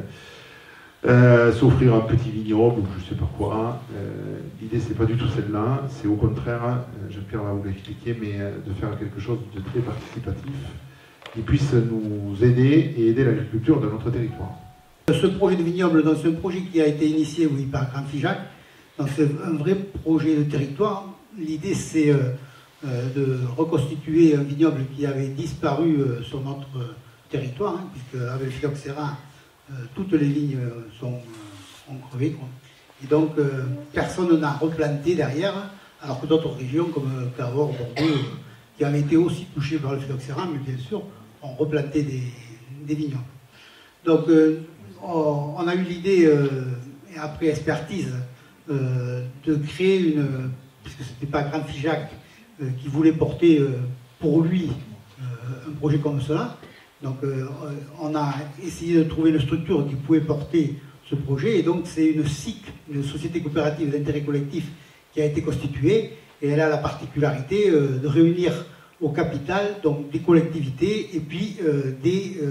s'offrir un petit vignoble ou je ne sais pas quoi. L'idée, c'est pas du tout celle-là, c'est au contraire, Jean-Pierre va vous l'expliquer, mais de faire quelque chose de très participatif qui puisse nous aider et aider l'agriculture de notre territoire. Ce projet de vignoble, c'est un projet qui a été initié par Grand Figeac, c'est un vrai projet de territoire. L'idée, c'est de reconstituer un vignoble qui avait disparu sur notre territoire, hein, puisque avec le phylloxéra, toutes les lignes ont crevé, quoi. Et donc personne n'a replanté derrière, alors que d'autres régions comme Cahors, Bordeaux, qui avaient été aussi touchées par le phylloxéra, mais bien sûr, ont replanté des vignobles. Donc on a eu l'idée, après expertise, de créer puisque ce n'était pas Grand Figeac qui voulait porter pour lui un projet comme cela. Donc on a essayé de trouver une structure qui pouvait porter ce projet, et donc c'est une SIC, une société coopérative d'intérêt collectif, qui a été constituée, et elle a la particularité de réunir au capital donc des collectivités et puis des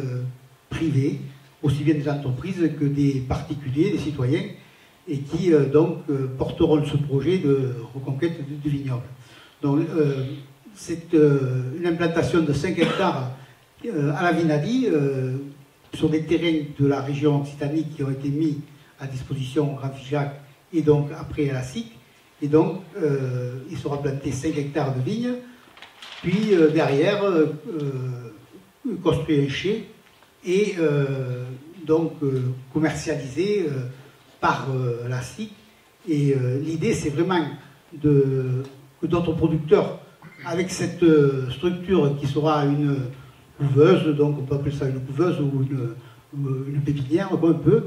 privés, aussi bien des entreprises que des particuliers, des citoyens, et qui donc porteront ce projet de reconquête du vignoble. Donc c'est une implantation de 5 hectares à la Vinadi, sur des terrains de la région Occitanie qui ont été mis à disposition Grand Figeac et donc après à la SIC. Et donc il sera planté 5 hectares de vignes, puis derrière construire un chai et donc commercialisé par la SIC. Et l'idée, c'est vraiment que d'autres producteurs, avec cette structure qui sera une couveuse, donc on peut appeler ça une couveuse ou une pépinière, comme on peut,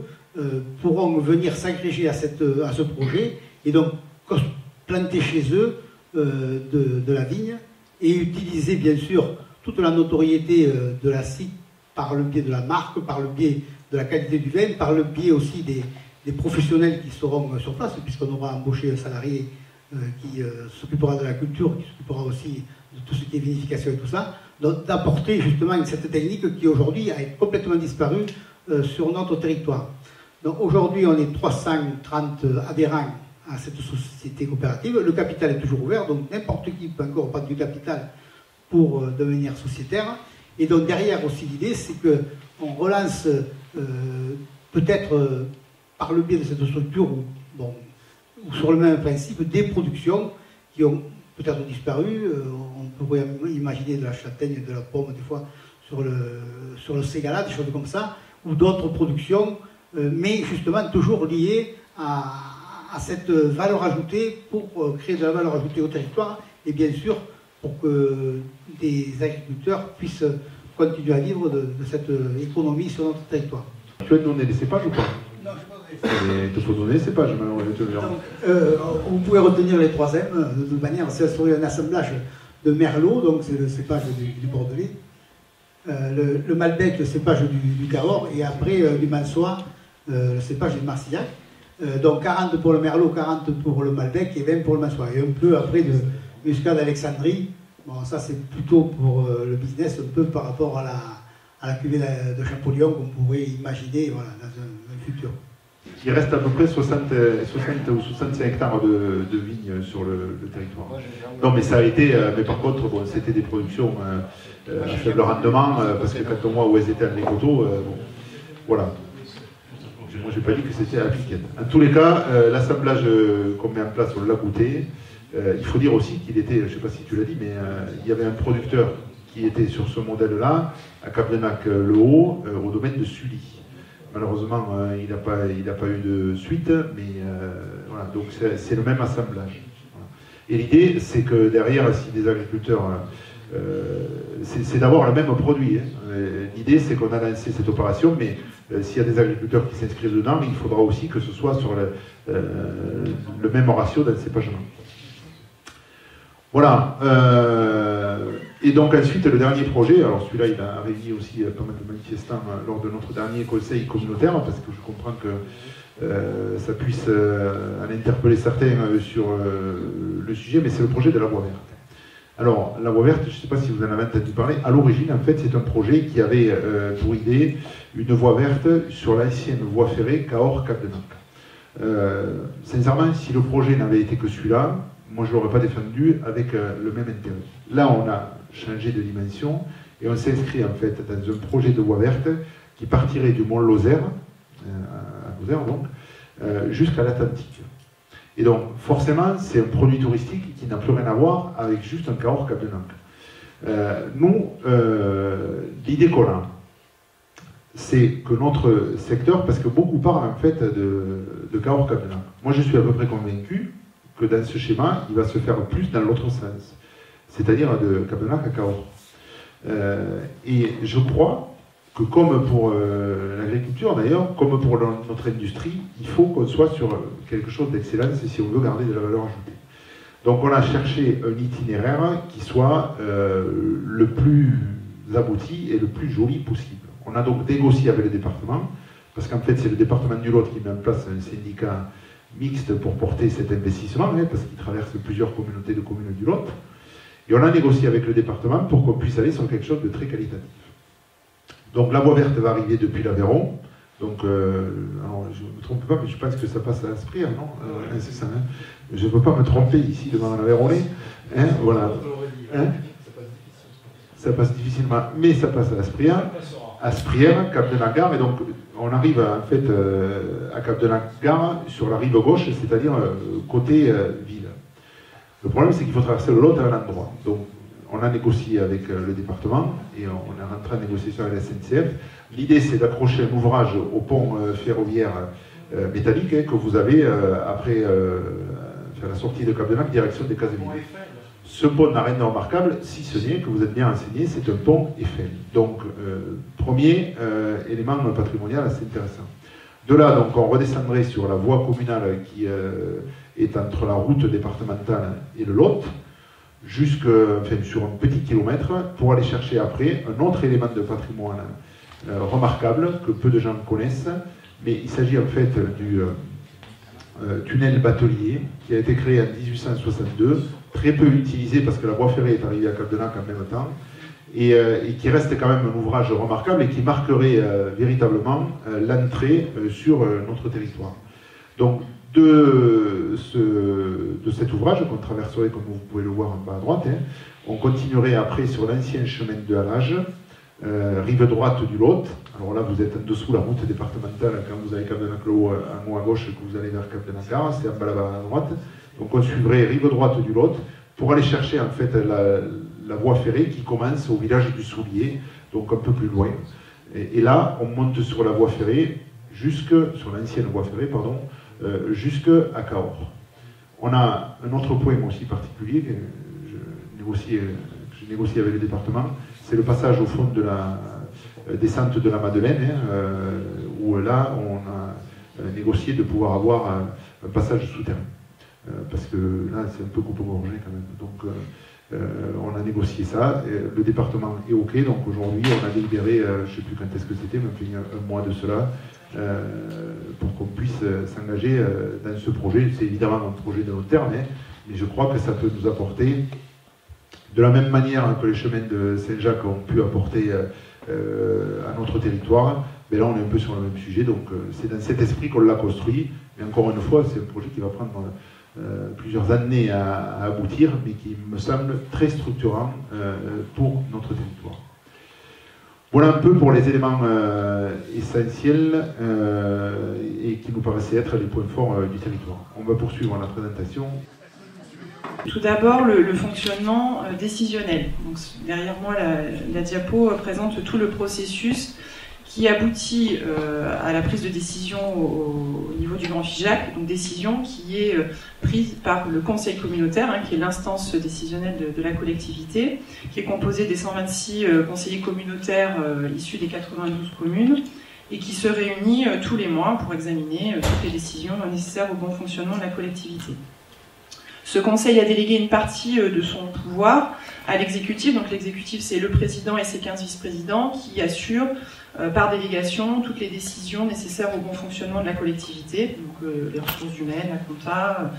pourront venir s'agréger à ce projet et donc planter chez eux de la vigne et utiliser bien sûr toute la notoriété de la SIC par le biais de la marque, par le biais de la qualité du vin, par le biais aussi des professionnels qui seront sur place, puisqu'on aura embauché un salarié qui s'occupera de la culture, qui s'occupera aussi de tout ce qui est vinification et tout ça, donc d'apporter justement cette technique qui aujourd'hui a complètement disparu sur notre territoire. Donc aujourd'hui, on est 330 adhérents à cette société coopérative. Le capital est toujours ouvert, donc n'importe qui peut encore prendre du capital pour devenir sociétaire. Et donc derrière aussi l'idée, c'est qu'on relance peut-être par le biais de cette structure ou sur le même principe des productions qui ont peut-être disparu. On pourrait imaginer de la châtaigne, de la pomme des fois sur le Ségala, des choses comme ça, ou d'autres productions, mais justement toujours liées à cette valeur ajoutée pour créer de la valeur ajoutée au territoire et bien sûr pour que des agriculteurs puissent continuer à vivre de cette économie sur notre territoire. Tu as donné les cépages ou pas? Non, je ne sais pas. Il te faut donner les cépages, vous pouvez retenir les 3M, de toute manière, ça serait un assemblage de Merlot, donc c'est le cépage du Bordelais, le Malbec, le cépage du Cahors, et après du Mansois, le cépage du Marcillac. Donc 40 pour le Merlot, 40 pour le Malbec et 20 pour le Mansois. Et un peu après de Muscat d'Alexandrie. Bon, ça c'est plutôt pour le business, un peu par rapport à la cuvée de Champollion qu'on pourrait imaginer voilà, dans un futur. Il reste à peu près 60 ou 65 hectares de vignes sur le territoire. Non, mais ça a été, mais par contre, bon, c'était des productions à faible rendement, parce que quand on voit où elles étaient à l'écoto, voilà. Moi, je n'ai pas dit que c'était à la piquette. En tous les cas, l'assemblage qu'on met en place, on l'a goûté. Il faut dire aussi qu'il était, je ne sais pas si tu l'as dit, mais il y avait un producteur qui était sur ce modèle-là, à Capdenac-le-Haut, au domaine de Sully. Malheureusement, il n'a pas eu de suite, mais voilà, donc c'est le même assemblage. Voilà. Et l'idée, c'est que derrière, si des agriculteurs... c'est d'avoir le même produit. Hein. L'idée, c'est qu'on a lancé cette opération, mais s'il y a des agriculteurs qui s'inscrivent dedans, il faudra aussi que ce soit sur le même ratio d'encépagement. Voilà. Et donc ensuite, le dernier projet, alors celui-là, il a réuni aussi pas mal de manifestants lors de notre dernier conseil communautaire, parce que je comprends que ça puisse en interpeller certains sur le sujet, mais c'est le projet de la voie verte. Alors, la voie verte, je ne sais pas si vous en avez entendu parler, à l'origine, en fait, c'est un projet qui avait pour idée une voie verte sur l'ancienne voie ferrée Cahors-Capdenac. Sincèrement, si le projet n'avait été que celui-là, moi je ne l'aurais pas défendu avec le même intérêt. Là, on a changé de dimension et on s'inscrit en fait dans un projet de voie verte qui partirait du mont Lozère, à Lozère donc, jusqu'à l'Atlantique. Et donc, forcément, c'est un produit touristique qui n'a plus rien à voir avec juste un Cahors-Capdenac. Nous, l'idée qu'on a, c'est que notre secteur, parce que beaucoup parlent en fait de Cahors-Capdenac. Moi, je suis à peu près convaincu que dans ce schéma, il va se faire plus dans l'autre sens, c'est-à-dire de Capdenac à Cahors. Et je crois que comme pour l'agriculture d'ailleurs, comme pour notre industrie, il faut qu'on soit sur quelque chose d'excellence si on veut garder de la valeur ajoutée. Donc on a cherché un itinéraire qui soit le plus abouti et le plus joli possible. On a donc négocié avec le département, parce qu'en fait c'est le département du Lot qui met en place un syndicat mixte pour porter cet investissement, hein, parce qu'il traverse plusieurs communautés de communes du Lot. Et on a négocié avec le département pour qu'on puisse aller sur quelque chose de très qualitatif. Donc la voie verte va arriver depuis l'Aveyron. Donc, alors, je ne me trompe pas, mais je pense que ça passe à Asprières, non c'est ça, hein. Je ne peux pas me tromper ici devant l'Aveyronais. Hein, voilà. Hein, ça passe difficilement, mais ça passe à Asprières, Capdenac-Gare, et donc on arrive en fait à Capdenac-Gare sur la rive gauche, c'est-à-dire côté ville. Le problème, c'est qu'il faut traverser le Lot à un endroit. Donc, on a négocié avec le département et on est rentré en négociation avec la SNCF. L'idée, c'est d'accrocher un ouvrage au pont ferroviaire métallique que vous avez après la sortie de Capdenac, direction des Cases Vives. Ce pont n'a rien de remarquable, si ce n'est que vous êtes bien renseigné, c'est un pont Eiffel. Donc, premier élément patrimonial assez intéressant. De là, donc, on redescendrait sur la voie communale qui est entre la route départementale et le Lot, sur un petit kilomètre, pour aller chercher après un autre élément de patrimoine remarquable que peu de gens connaissent, mais il s'agit en fait du tunnel batelier qui a été créé en 1862, très peu utilisé parce que la voie ferrée est arrivée à Capdenac en même temps, et qui reste quand même un ouvrage remarquable et qui marquerait véritablement l'entrée sur notre territoire. Donc de cet ouvrage qu'on traverserait, comme vous pouvez le voir en bas à droite, on continuerait après sur l'ancien chemin de halage, rive droite du Lot. Alors là, vous êtes en dessous la route départementale quand vous avez Capdenanclo en haut à gauche et que vous allez vers Capdenancar, c'est en bas là-bas à droite. Donc on suivrait rive droite du Lot pour aller chercher en fait la voie ferrée qui commence au village du Soulier, donc un peu plus loin. Et là, on monte sur la voie ferrée, sur l'ancienne voie ferrée, pardon, jusqu'à Cahors. On a un autre point aussi particulier que je négocie avec le département, c'est le passage au fond de la descente de la Madeleine, où là on a négocié de pouvoir avoir un passage souterrain. Parce que là c'est un peu coupe-gorgé quand même. Donc on a négocié ça, le département est OK, donc aujourd'hui on a délibéré, je ne sais plus quand est-ce que c'était, mais un mois de cela, pour qu'on puisse s'engager dans ce projet. C'est évidemment un projet de long terme, mais je crois que ça peut nous apporter, de la même manière que les chemins de Saint-Jacques ont pu apporter à notre territoire, mais là on est un peu sur le même sujet, donc c'est dans cet esprit qu'on l'a construit, mais encore une fois c'est un projet qui va prendre plusieurs années à aboutir, mais qui me semble très structurant pour notre territoire. Voilà un peu pour les éléments essentiels et qui nous paraissaient être les points forts du territoire. On va poursuivre la présentation. Tout d'abord, le fonctionnement décisionnel. Donc, derrière moi, la diapo présente tout le processus qui aboutit à la prise de décision au niveau du Grand Figeac, donc décision qui est prise par le conseil communautaire, qui est l'instance décisionnelle de la collectivité, qui est composée des 126 conseillers communautaires issus des 92 communes, et qui se réunit tous les mois pour examiner toutes les décisions nécessaires au bon fonctionnement de la collectivité. Ce conseil a délégué une partie de son pouvoir à l'exécutif. Donc l'exécutif, c'est le président et ses 15 vice-présidents qui assurent par délégation toutes les décisions nécessaires au bon fonctionnement de la collectivité, donc les ressources humaines, la compta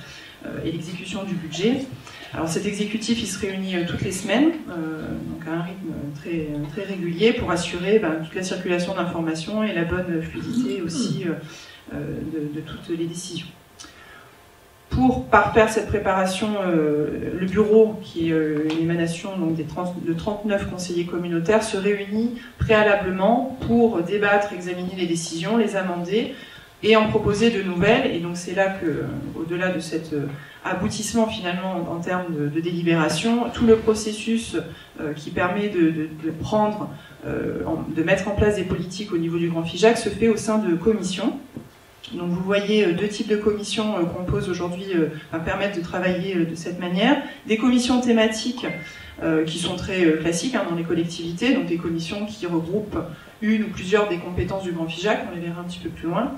et l'exécution du budget. Alors cet exécutif, il se réunit toutes les semaines, donc à un rythme très, très régulier pour assurer toute la circulation d'informations et la bonne fluidité aussi de toutes les décisions. Pour parfaire cette préparation, le bureau, qui est une émanation donc, de 39 conseillers communautaires, se réunit préalablement pour débattre, examiner les décisions, les amender et en proposer de nouvelles. Et donc c'est là que, au-delà de cet aboutissement finalement en termes de délibération, tout le processus qui permet de mettre en place des politiques au niveau du Grand Figeac se fait au sein de commissions. Donc vous voyez deux types de commissions qu'on pose aujourd'hui permettent de travailler de cette manière. Des commissions thématiques qui sont très classiques dans les collectivités, donc des commissions qui regroupent une ou plusieurs des compétences du Grand Figeac, on les verra un petit peu plus loin.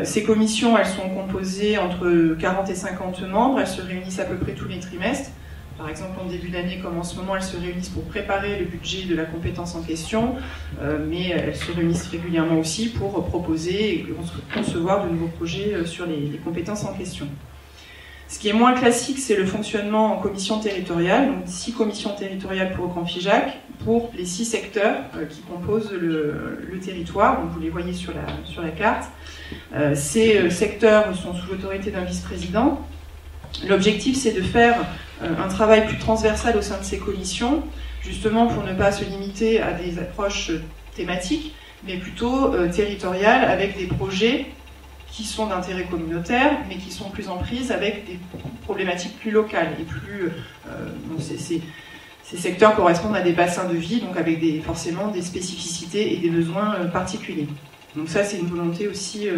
Ces commissions, elles sont composées entre 40 et 50 membres, elles se réunissent à peu près tous les trimestres. Par exemple, en début d'année, comme en ce moment, elles se réunissent pour préparer le budget de la compétence en question, mais elles se réunissent régulièrement aussi pour proposer et concevoir de nouveaux projets sur les compétences en question. Ce qui est moins classique, c'est le fonctionnement en commission territoriale, donc 6 commissions territoriales pour le Grand Figeac, pour les 6 secteurs qui composent le territoire, donc vous les voyez sur la carte. Ces secteurs sont sous l'autorité d'un vice-président. L'objectif, c'est de faire un travail plus transversal au sein de ces commissions, justement pour ne pas se limiter à des approches thématiques, mais plutôt territoriales, avec des projets qui sont d'intérêt communautaire, mais qui sont plus en prise avec des problématiques plus locales. Et plus, ces secteurs correspondent à des bassins de vie, donc avec forcément des spécificités et des besoins particuliers. Donc ça, c'est une volonté aussi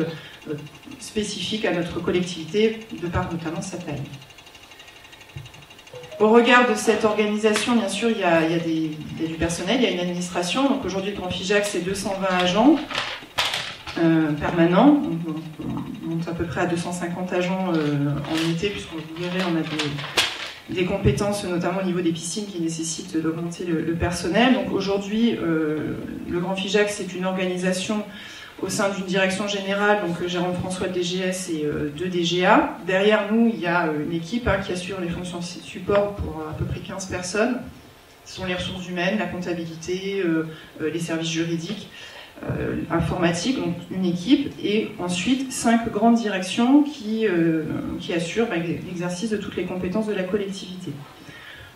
spécifique à notre collectivité, de par notamment sa taille. Au regard de cette organisation, bien sûr, il y a du personnel, il y a une administration. Donc aujourd'hui, le Grand Figeac, c'est 220 agents permanents. Donc, on monte à peu près à 250 agents en unité, puisqu'on vous verrez, on a des compétences, notamment au niveau des piscines, qui nécessitent d'augmenter le personnel. Donc aujourd'hui, le Grand Figeac, c'est une organisation au sein d'une direction générale, donc Jérôme François de DGS et 2 DGA. Derrière nous, il y a une équipe qui assure les fonctions support pour à peu près 15 personnes. Ce sont les ressources humaines, la comptabilité, les services juridiques, informatique, donc une équipe, et ensuite 5 grandes directions qui assurent l'exercice de toutes les compétences de la collectivité.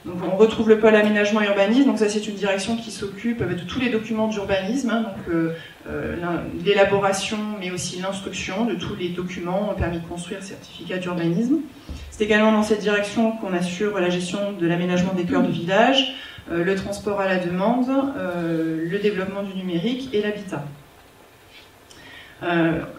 Donc on retrouve le pôle aménagement et urbanisme, donc ça c'est une direction qui s'occupe de tous les documents d'urbanisme, hein, donc l'élaboration mais aussi l'instruction de tous les documents, permis de construire, certificat d'urbanisme. C'est également dans cette direction qu'on assure la gestion de l'aménagement des cœurs de village, le transport à la demande, le développement du numérique et l'habitat.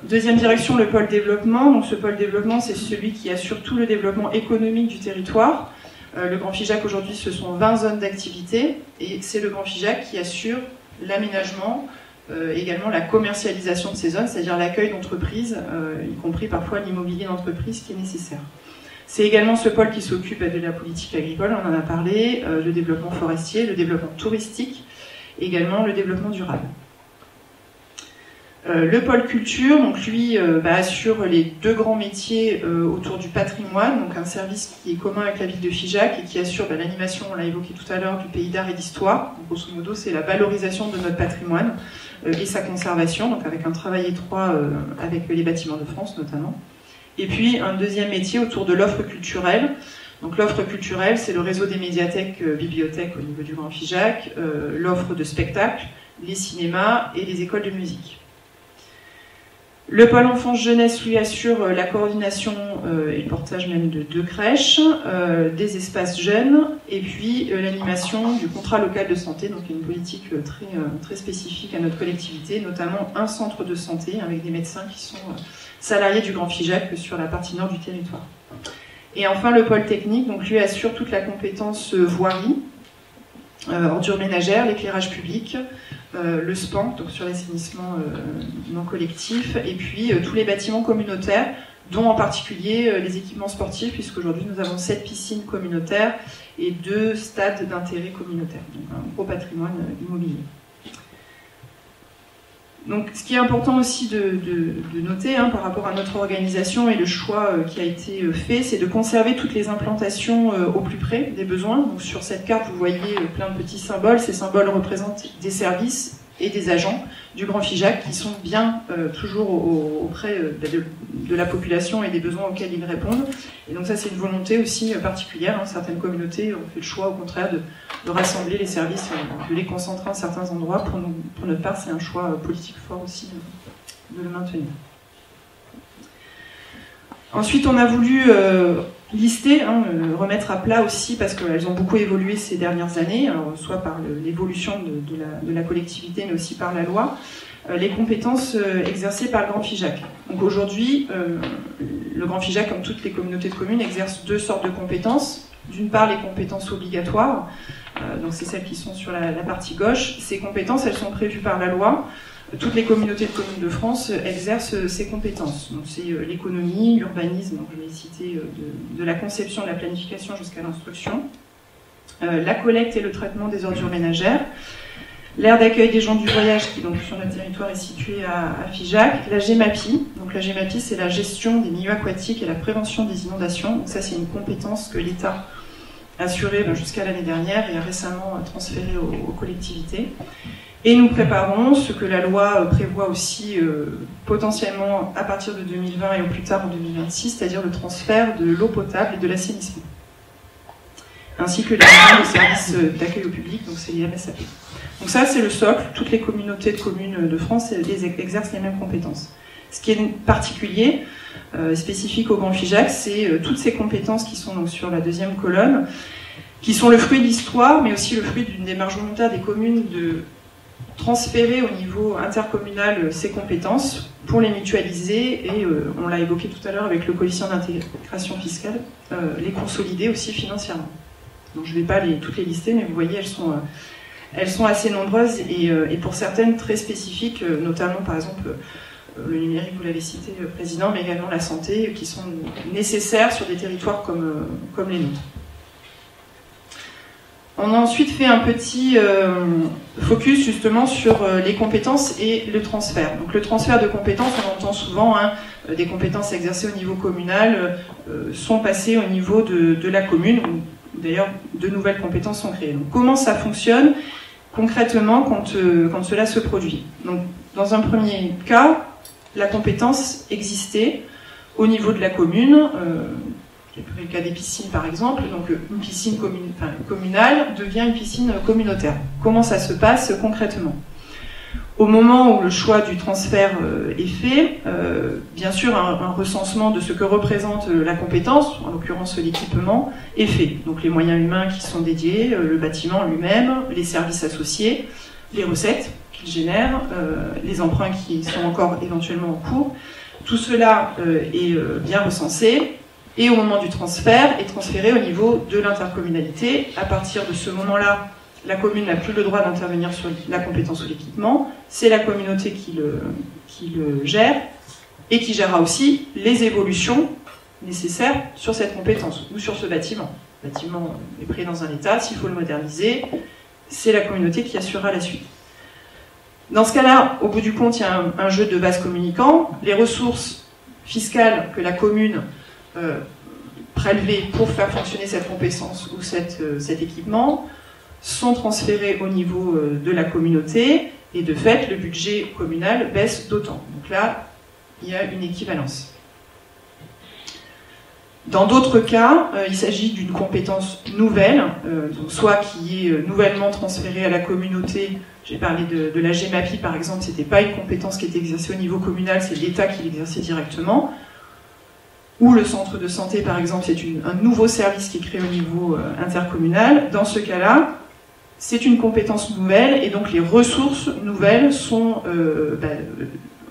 Deuxième direction, le pôle développement. Donc ce pôle développement, c'est celui qui assure tout le développement économique du territoire. Le Grand Figeac aujourd'hui, ce sont 20 zones d'activité et c'est le Grand Figeac qui assure l'aménagement, également la commercialisation de ces zones, c'est-à-dire l'accueil d'entreprises, y compris parfois l'immobilier d'entreprise qui est nécessaire. C'est également ce pôle qui s'occupe de la politique agricole, on en a parlé, le développement forestier, le développement touristique, et également le développement durable. Le pôle culture, donc lui, assure les 2 grands métiers autour du patrimoine, donc un service qui est commun avec la ville de Figeac et qui assure l'animation, on l'a évoqué tout à l'heure, du pays d'art et d'histoire. Grosso modo, c'est la valorisation de notre patrimoine et sa conservation, donc avec un travail étroit avec les bâtiments de France notamment. Et puis un deuxième métier autour de l'offre culturelle. Donc l'offre culturelle, c'est le réseau des médiathèques, bibliothèques au niveau du Grand Figeac, l'offre de spectacles, les cinémas et les écoles de musique. Le pôle enfance-jeunesse lui assure la coordination et le portage même de 2 crèches, des espaces jeunes, et puis l'animation du contrat local de santé, donc une politique très spécifique à notre collectivité, notamment un centre de santé avec des médecins qui sont salariés du Grand Figeac sur la partie nord du territoire. Et enfin le pôle technique, donc lui assure toute la compétence voirie, ordures ménagères, l'éclairage public, le SPAN, donc sur l'assainissement non collectif, et puis tous les bâtiments communautaires, dont en particulier les équipements sportifs, puisqu'aujourd'hui nous avons 7 piscines communautaires et 2 stades d'intérêt communautaire, donc un gros patrimoine immobilier. Donc, ce qui est important aussi de noter par rapport à notre organisation et le choix qui a été fait, c'est de conserver toutes les implantations au plus près des besoins. Donc, sur cette carte, vous voyez plein de petits symboles. Ces symboles représentent des services et des agents du Grand Figeac qui sont bien toujours auprès de la population et des besoins auxquels ils répondent. Et donc ça, c'est une volonté aussi particulière. Certaines communautés ont fait le choix, au contraire, de rassembler les services, de les concentrer en certains endroits. Pour notre part, c'est un choix politique fort aussi de le maintenir. Ensuite, on a voulu lister, remettre à plat aussi, parce qu'elles ont beaucoup évolué ces dernières années, alors, soit par l'évolution de la collectivité, mais aussi par la loi, les compétences exercées par le Grand Figeac. Donc aujourd'hui, le Grand Figeac, comme toutes les communautés de communes, exerce 2 sortes de compétences. D'une part, les compétences obligatoires, donc c'est celles qui sont sur la partie gauche. Ces compétences, elles sont prévues par la loi. Toutes les communautés de communes de France exercent ces compétences. Donc c'est l'économie, l'urbanisme, donc je vais citer de la conception, de la planification jusqu'à l'instruction, la collecte et le traitement des ordures ménagères, l'aire d'accueil des gens du voyage qui donc sur notre territoire est situé à Figeac, la GEMAPI. Donc la GEMAPI, c'est la gestion des milieux aquatiques et la prévention des inondations. Donc ça, c'est une compétence que l'État a assurée jusqu'à l'année dernière et a récemment transférée aux collectivités. Et nous préparons ce que la loi prévoit aussi potentiellement à partir de 2020 et au plus tard en 2026, c'est-à-dire le transfert de l'eau potable et de l'assainissement, ainsi que les services d'accueil au public, donc c'est les MSAP. Donc ça, c'est le socle. Toutes les communautés de communes de France exercent les mêmes compétences. Ce qui est particulier, spécifique au Grand Figeac, c'est toutes ces compétences qui sont donc sur la deuxième colonne, qui sont le fruit de l'histoire, mais aussi le fruit d'une démarche volontaire des communes de transférer au niveau intercommunal ces compétences pour les mutualiser et, on l'a évoqué tout à l'heure avec le coefficient d'intégration fiscale, les consolider aussi financièrement. Donc je ne vais pas toutes les lister, mais vous voyez, elles sont assez nombreuses et pour certaines très spécifiques, notamment par exemple le numérique, vous l'avez cité, Président, mais également la santé, qui sont nécessaires sur des territoires comme les nôtres. On a ensuite fait un petit focus justement sur les compétences et le transfert. Donc le transfert de compétences, on entend souvent, des compétences exercées au niveau communal sont passées au niveau de la commune, ou d'ailleurs de nouvelles compétences sont créées. Donc, comment ça fonctionne concrètement quand cela se produit? Donc, dans un premier cas, la compétence existait au niveau de la commune. J'ai pris le cas des piscines par exemple. Donc, une piscine communale devient une piscine communautaire. Comment ça se passe concrètement? Au moment où le choix du transfert est fait, bien sûr, un recensement de ce que représente la compétence, en l'occurrence l'équipement, est fait. Donc les moyens humains qui sont dédiés, le bâtiment lui-même, les services associés, les recettes qu'il génère, les emprunts qui sont encore éventuellement en cours. Tout cela est bien recensé et au moment du transfert est transféré au niveau de l'intercommunalité. À partir de ce moment-là, la commune n'a plus le droit d'intervenir sur la compétence ou l'équipement, c'est la communauté qui le gère et qui gérera aussi les évolutions nécessaires sur cette compétence ou sur ce bâtiment. Le bâtiment est pris dans un état, s'il faut le moderniser, c'est la communauté qui assurera la suite. Dans ce cas-là, au bout du compte, il y a un jeu de vases communicants. Les ressources fiscales que la commune prélevait pour faire fonctionner cette compétence ou cet équipement sont transférés au niveau de la communauté et de fait le budget communal baisse d'autant. Donc là, il y a une équivalence. Dans d'autres cas, il s'agit d'une compétence nouvelle, donc soit qui est nouvellement transférée à la communauté. J'ai parlé de la GEMAPI par exemple, c'était pas une compétence qui était exercée au niveau communal, c'est l'État qui l'exerçait directement. Ou le centre de santé par exemple, c'est un nouveau service qui est créé au niveau intercommunal. Dans ce cas-là, c'est une compétence nouvelle et donc les ressources nouvelles sont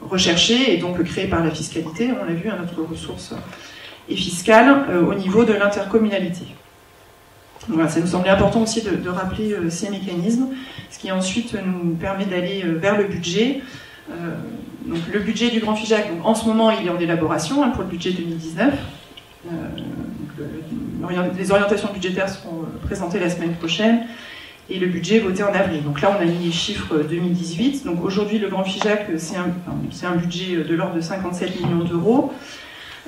recherchées et donc créées par la fiscalité. On l'a vu, notre ressource est fiscale au niveau de l'intercommunalité. Voilà, ça nous semblait important aussi de rappeler ces mécanismes, ce qui ensuite nous permet d'aller vers le budget. Donc le budget du Grand Figeac, donc en ce moment il est en élaboration pour le budget 2019. Les orientations budgétaires seront présentées la semaine prochaine. Et le budget voté en avril. Donc là, on a mis les chiffres 2018. Donc aujourd'hui, le Grand Figeac, c'est un budget de l'ordre de 57 millions d'euros.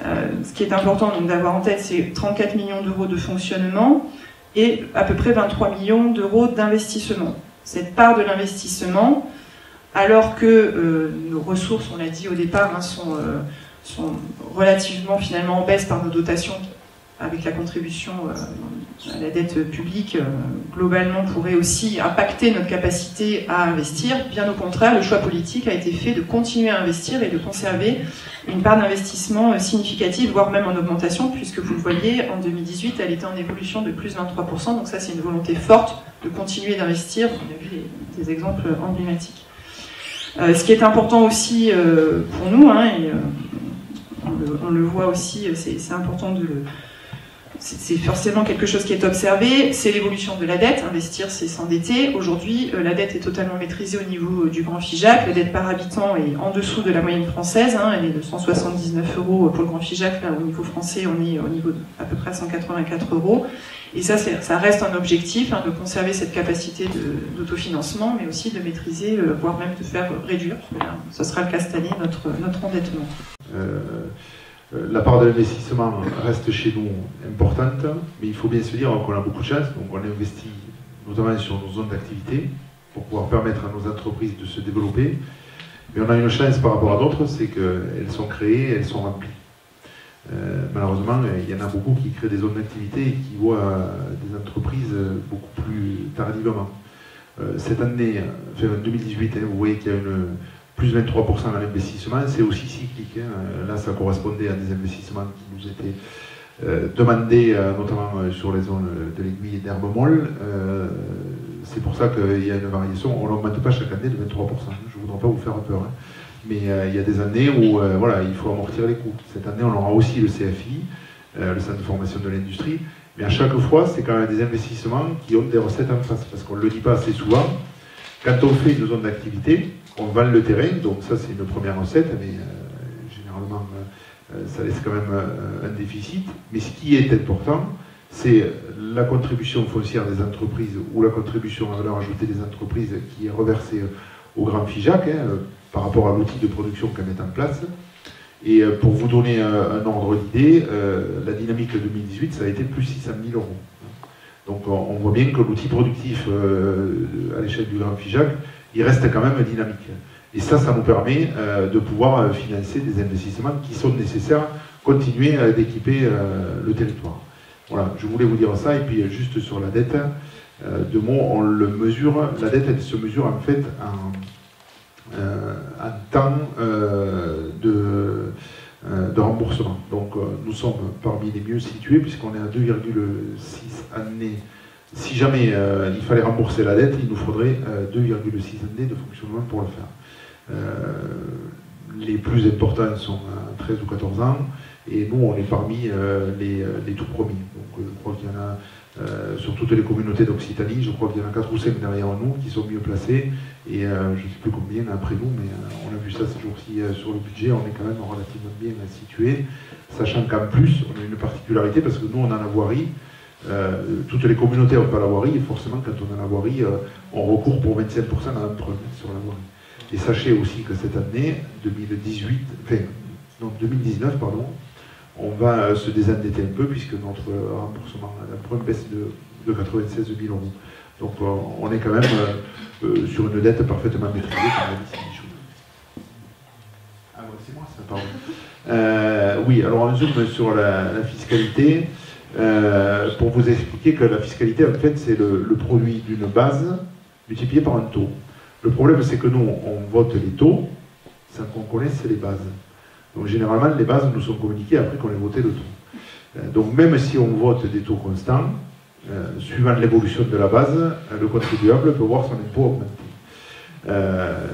Ce qui est important d'avoir en tête, c'est 34 millions d'euros de fonctionnement et à peu près 23 millions d'euros d'investissement. Cette part de l'investissement, alors que nos ressources, on l'a dit au départ, sont relativement finalement en baisse par nos dotations, avec la contribution à la dette publique, globalement pourrait aussi impacter notre capacité à investir. Bien au contraire, le choix politique a été fait de continuer à investir et de conserver une part d'investissement significative, voire même en augmentation, puisque vous le voyez, en 2018, elle était en évolution de plus 23%, donc ça c'est une volonté forte de continuer d'investir. On a vu des exemples emblématiques. Ce qui est important aussi pour nous, et on le voit aussi, c'est important de le... C'est forcément quelque chose qui est observé, c'est l'évolution de la dette. Investir, c'est s'endetter. Aujourd'hui, la dette est totalement maîtrisée au niveau du Grand Figeac. La dette par habitant est en dessous de la moyenne française. Elle est de 179 € pour le Grand Figeac. Là, au niveau français, on est au niveau de à peu près 184 €. Et ça reste un objectif, de conserver cette capacité d'autofinancement, mais aussi de maîtriser, voire même de faire réduire. Ce sera le cas cette année, notre endettement. La part de l'investissement reste chez nous importante, mais il faut bien se dire qu'on a beaucoup de chance, donc on investit notamment sur nos zones d'activité pour pouvoir permettre à nos entreprises de se développer. Mais on a une chance par rapport à d'autres, c'est qu'elles sont créées, elles sont remplies. Malheureusement, il y en a beaucoup qui créent des zones d'activité et qui voient des entreprises beaucoup plus tardivement. Cette année, enfin 2018, vous voyez qu'il y a plus 23% dans l'investissement, c'est aussi cyclique. Là, ça correspondait à des investissements qui nous étaient demandés, notamment sur les zones de l'Aiguille et d'Herbe Molle. C'est pour ça qu'il y a une variation. On n'augmente pas chaque année de 23%. Je ne voudrais pas vous faire peur. Mais il y a des années où il faut amortir les coûts. Cette année, on aura aussi le CFI, le Centre de formation de l'industrie. Mais à chaque fois, c'est quand même des investissements qui ont des recettes en face. Parce qu'on ne le dit pas assez souvent. Quand on fait une zone d'activité, on vend le terrain, donc ça c'est une première recette, mais généralement ça laisse quand même un déficit. Mais ce qui est important, c'est la contribution foncière des entreprises ou la contribution à valeur ajoutée des entreprises qui est reversée au Grand Figeac par rapport à l'outil de production qu'elles mettent en place. Et pour vous donner un ordre d'idée, la dynamique de 2018, ça a été plus 600 000 €. Donc on voit bien que l'outil productif à l'échelle du Grand Figeac, il reste quand même dynamique. Et ça nous permet de pouvoir financer des investissements qui sont nécessaires, continuer d'équiper le territoire. Voilà, je voulais vous dire ça. Et puis juste sur la dette, deux mots, on le mesure, la dette elle se mesure en fait en temps de remboursement. Donc nous sommes parmi les mieux situés puisqu'on est à 2,6 années. Si jamais il fallait rembourser la dette, il nous faudrait 2,6 années de fonctionnement pour le faire. Les plus importants sont à 13 ou 14 ans et nous on est parmi les tout premiers. Donc je crois qu'il y en a sur toutes les communautés d'Occitanie, je crois qu'il y en a 4 ou 5 derrière nous qui sont mieux placés et je ne sais plus combien après nous, mais on a vu ça ces jours-ci sur le budget, on est quand même relativement bien situé, sachant qu'en plus on a une particularité parce que nous on a la voirie, toutes les communautés n'ont pas la voirie et forcément quand on a la voirie on recourt pour 25% à l'emprunt sur la voirie. Et sachez aussi que cette année 2019 pardon, on va se désendetter un peu puisque notre remboursement d'emprunt baisse de 96 000 €. Donc on est quand même sur une dette parfaitement maîtrisée, comme l'a dit Michou. Ah ouais, c'est moi ça, pardon. Oui, alors on zoome sur la fiscalité pour vous expliquer que la fiscalité en fait c'est le produit d'une base multiplié par un taux. Le problème c'est que nous on vote les taux sans qu'on connaisse les bases. Donc généralement, les bases nous sont communiquées après qu'on ait voté le taux. Donc même si on vote des taux constants, suivant l'évolution de la base, le contribuable peut voir son impôt augmenter.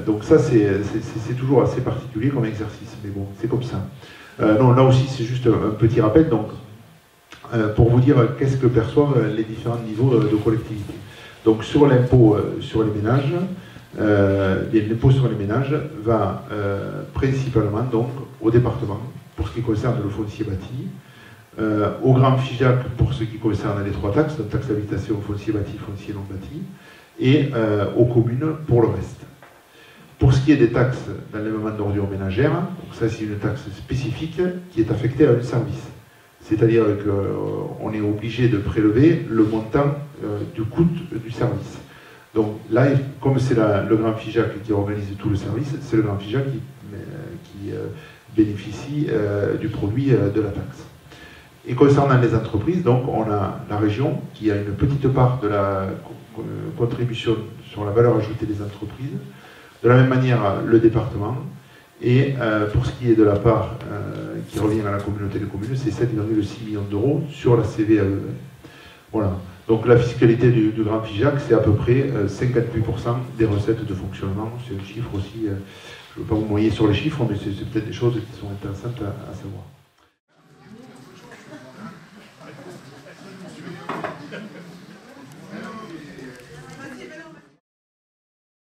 Donc ça, c'est toujours assez particulier comme exercice, mais bon, c'est comme ça. Non, là aussi, c'est juste un petit rappel, donc, pour vous dire qu'est-ce que perçoivent les différents niveaux de collectivité. Donc sur l'impôt sur les ménages, l'impôt sur les ménages va principalement donc au département pour ce qui concerne le foncier bâti, au Grand Figeac pour ce qui concerne les 3 taxes, taxe d'habitation, foncier bâti, foncier non bâti, et aux communes pour le reste. Pour ce qui est des taxes d'enlèvement d'ordures ménagères, donc ça c'est une taxe spécifique qui est affectée à un service. C'est-à-dire qu'on est obligé de prélever le montant du coût du service. Donc là, comme c'est le Grand Figeac qui organise tout le service, c'est le Grand Figeac qui bénéficie du produit de la taxe. Et concernant les entreprises, donc on a la région qui a une petite part de la contribution sur la valeur ajoutée des entreprises, de la même manière le département, et pour ce qui est de la part qui revient à la communauté de communes, c'est 7,6 millions d'euros sur la CVAE. Voilà. Donc la fiscalité du Grand Figeac, c'est à peu près 58% des recettes de fonctionnement. C'est un chiffre aussi, je ne veux pas vous noyer sur les chiffres, mais c'est peut-être des choses qui sont intéressantes à savoir.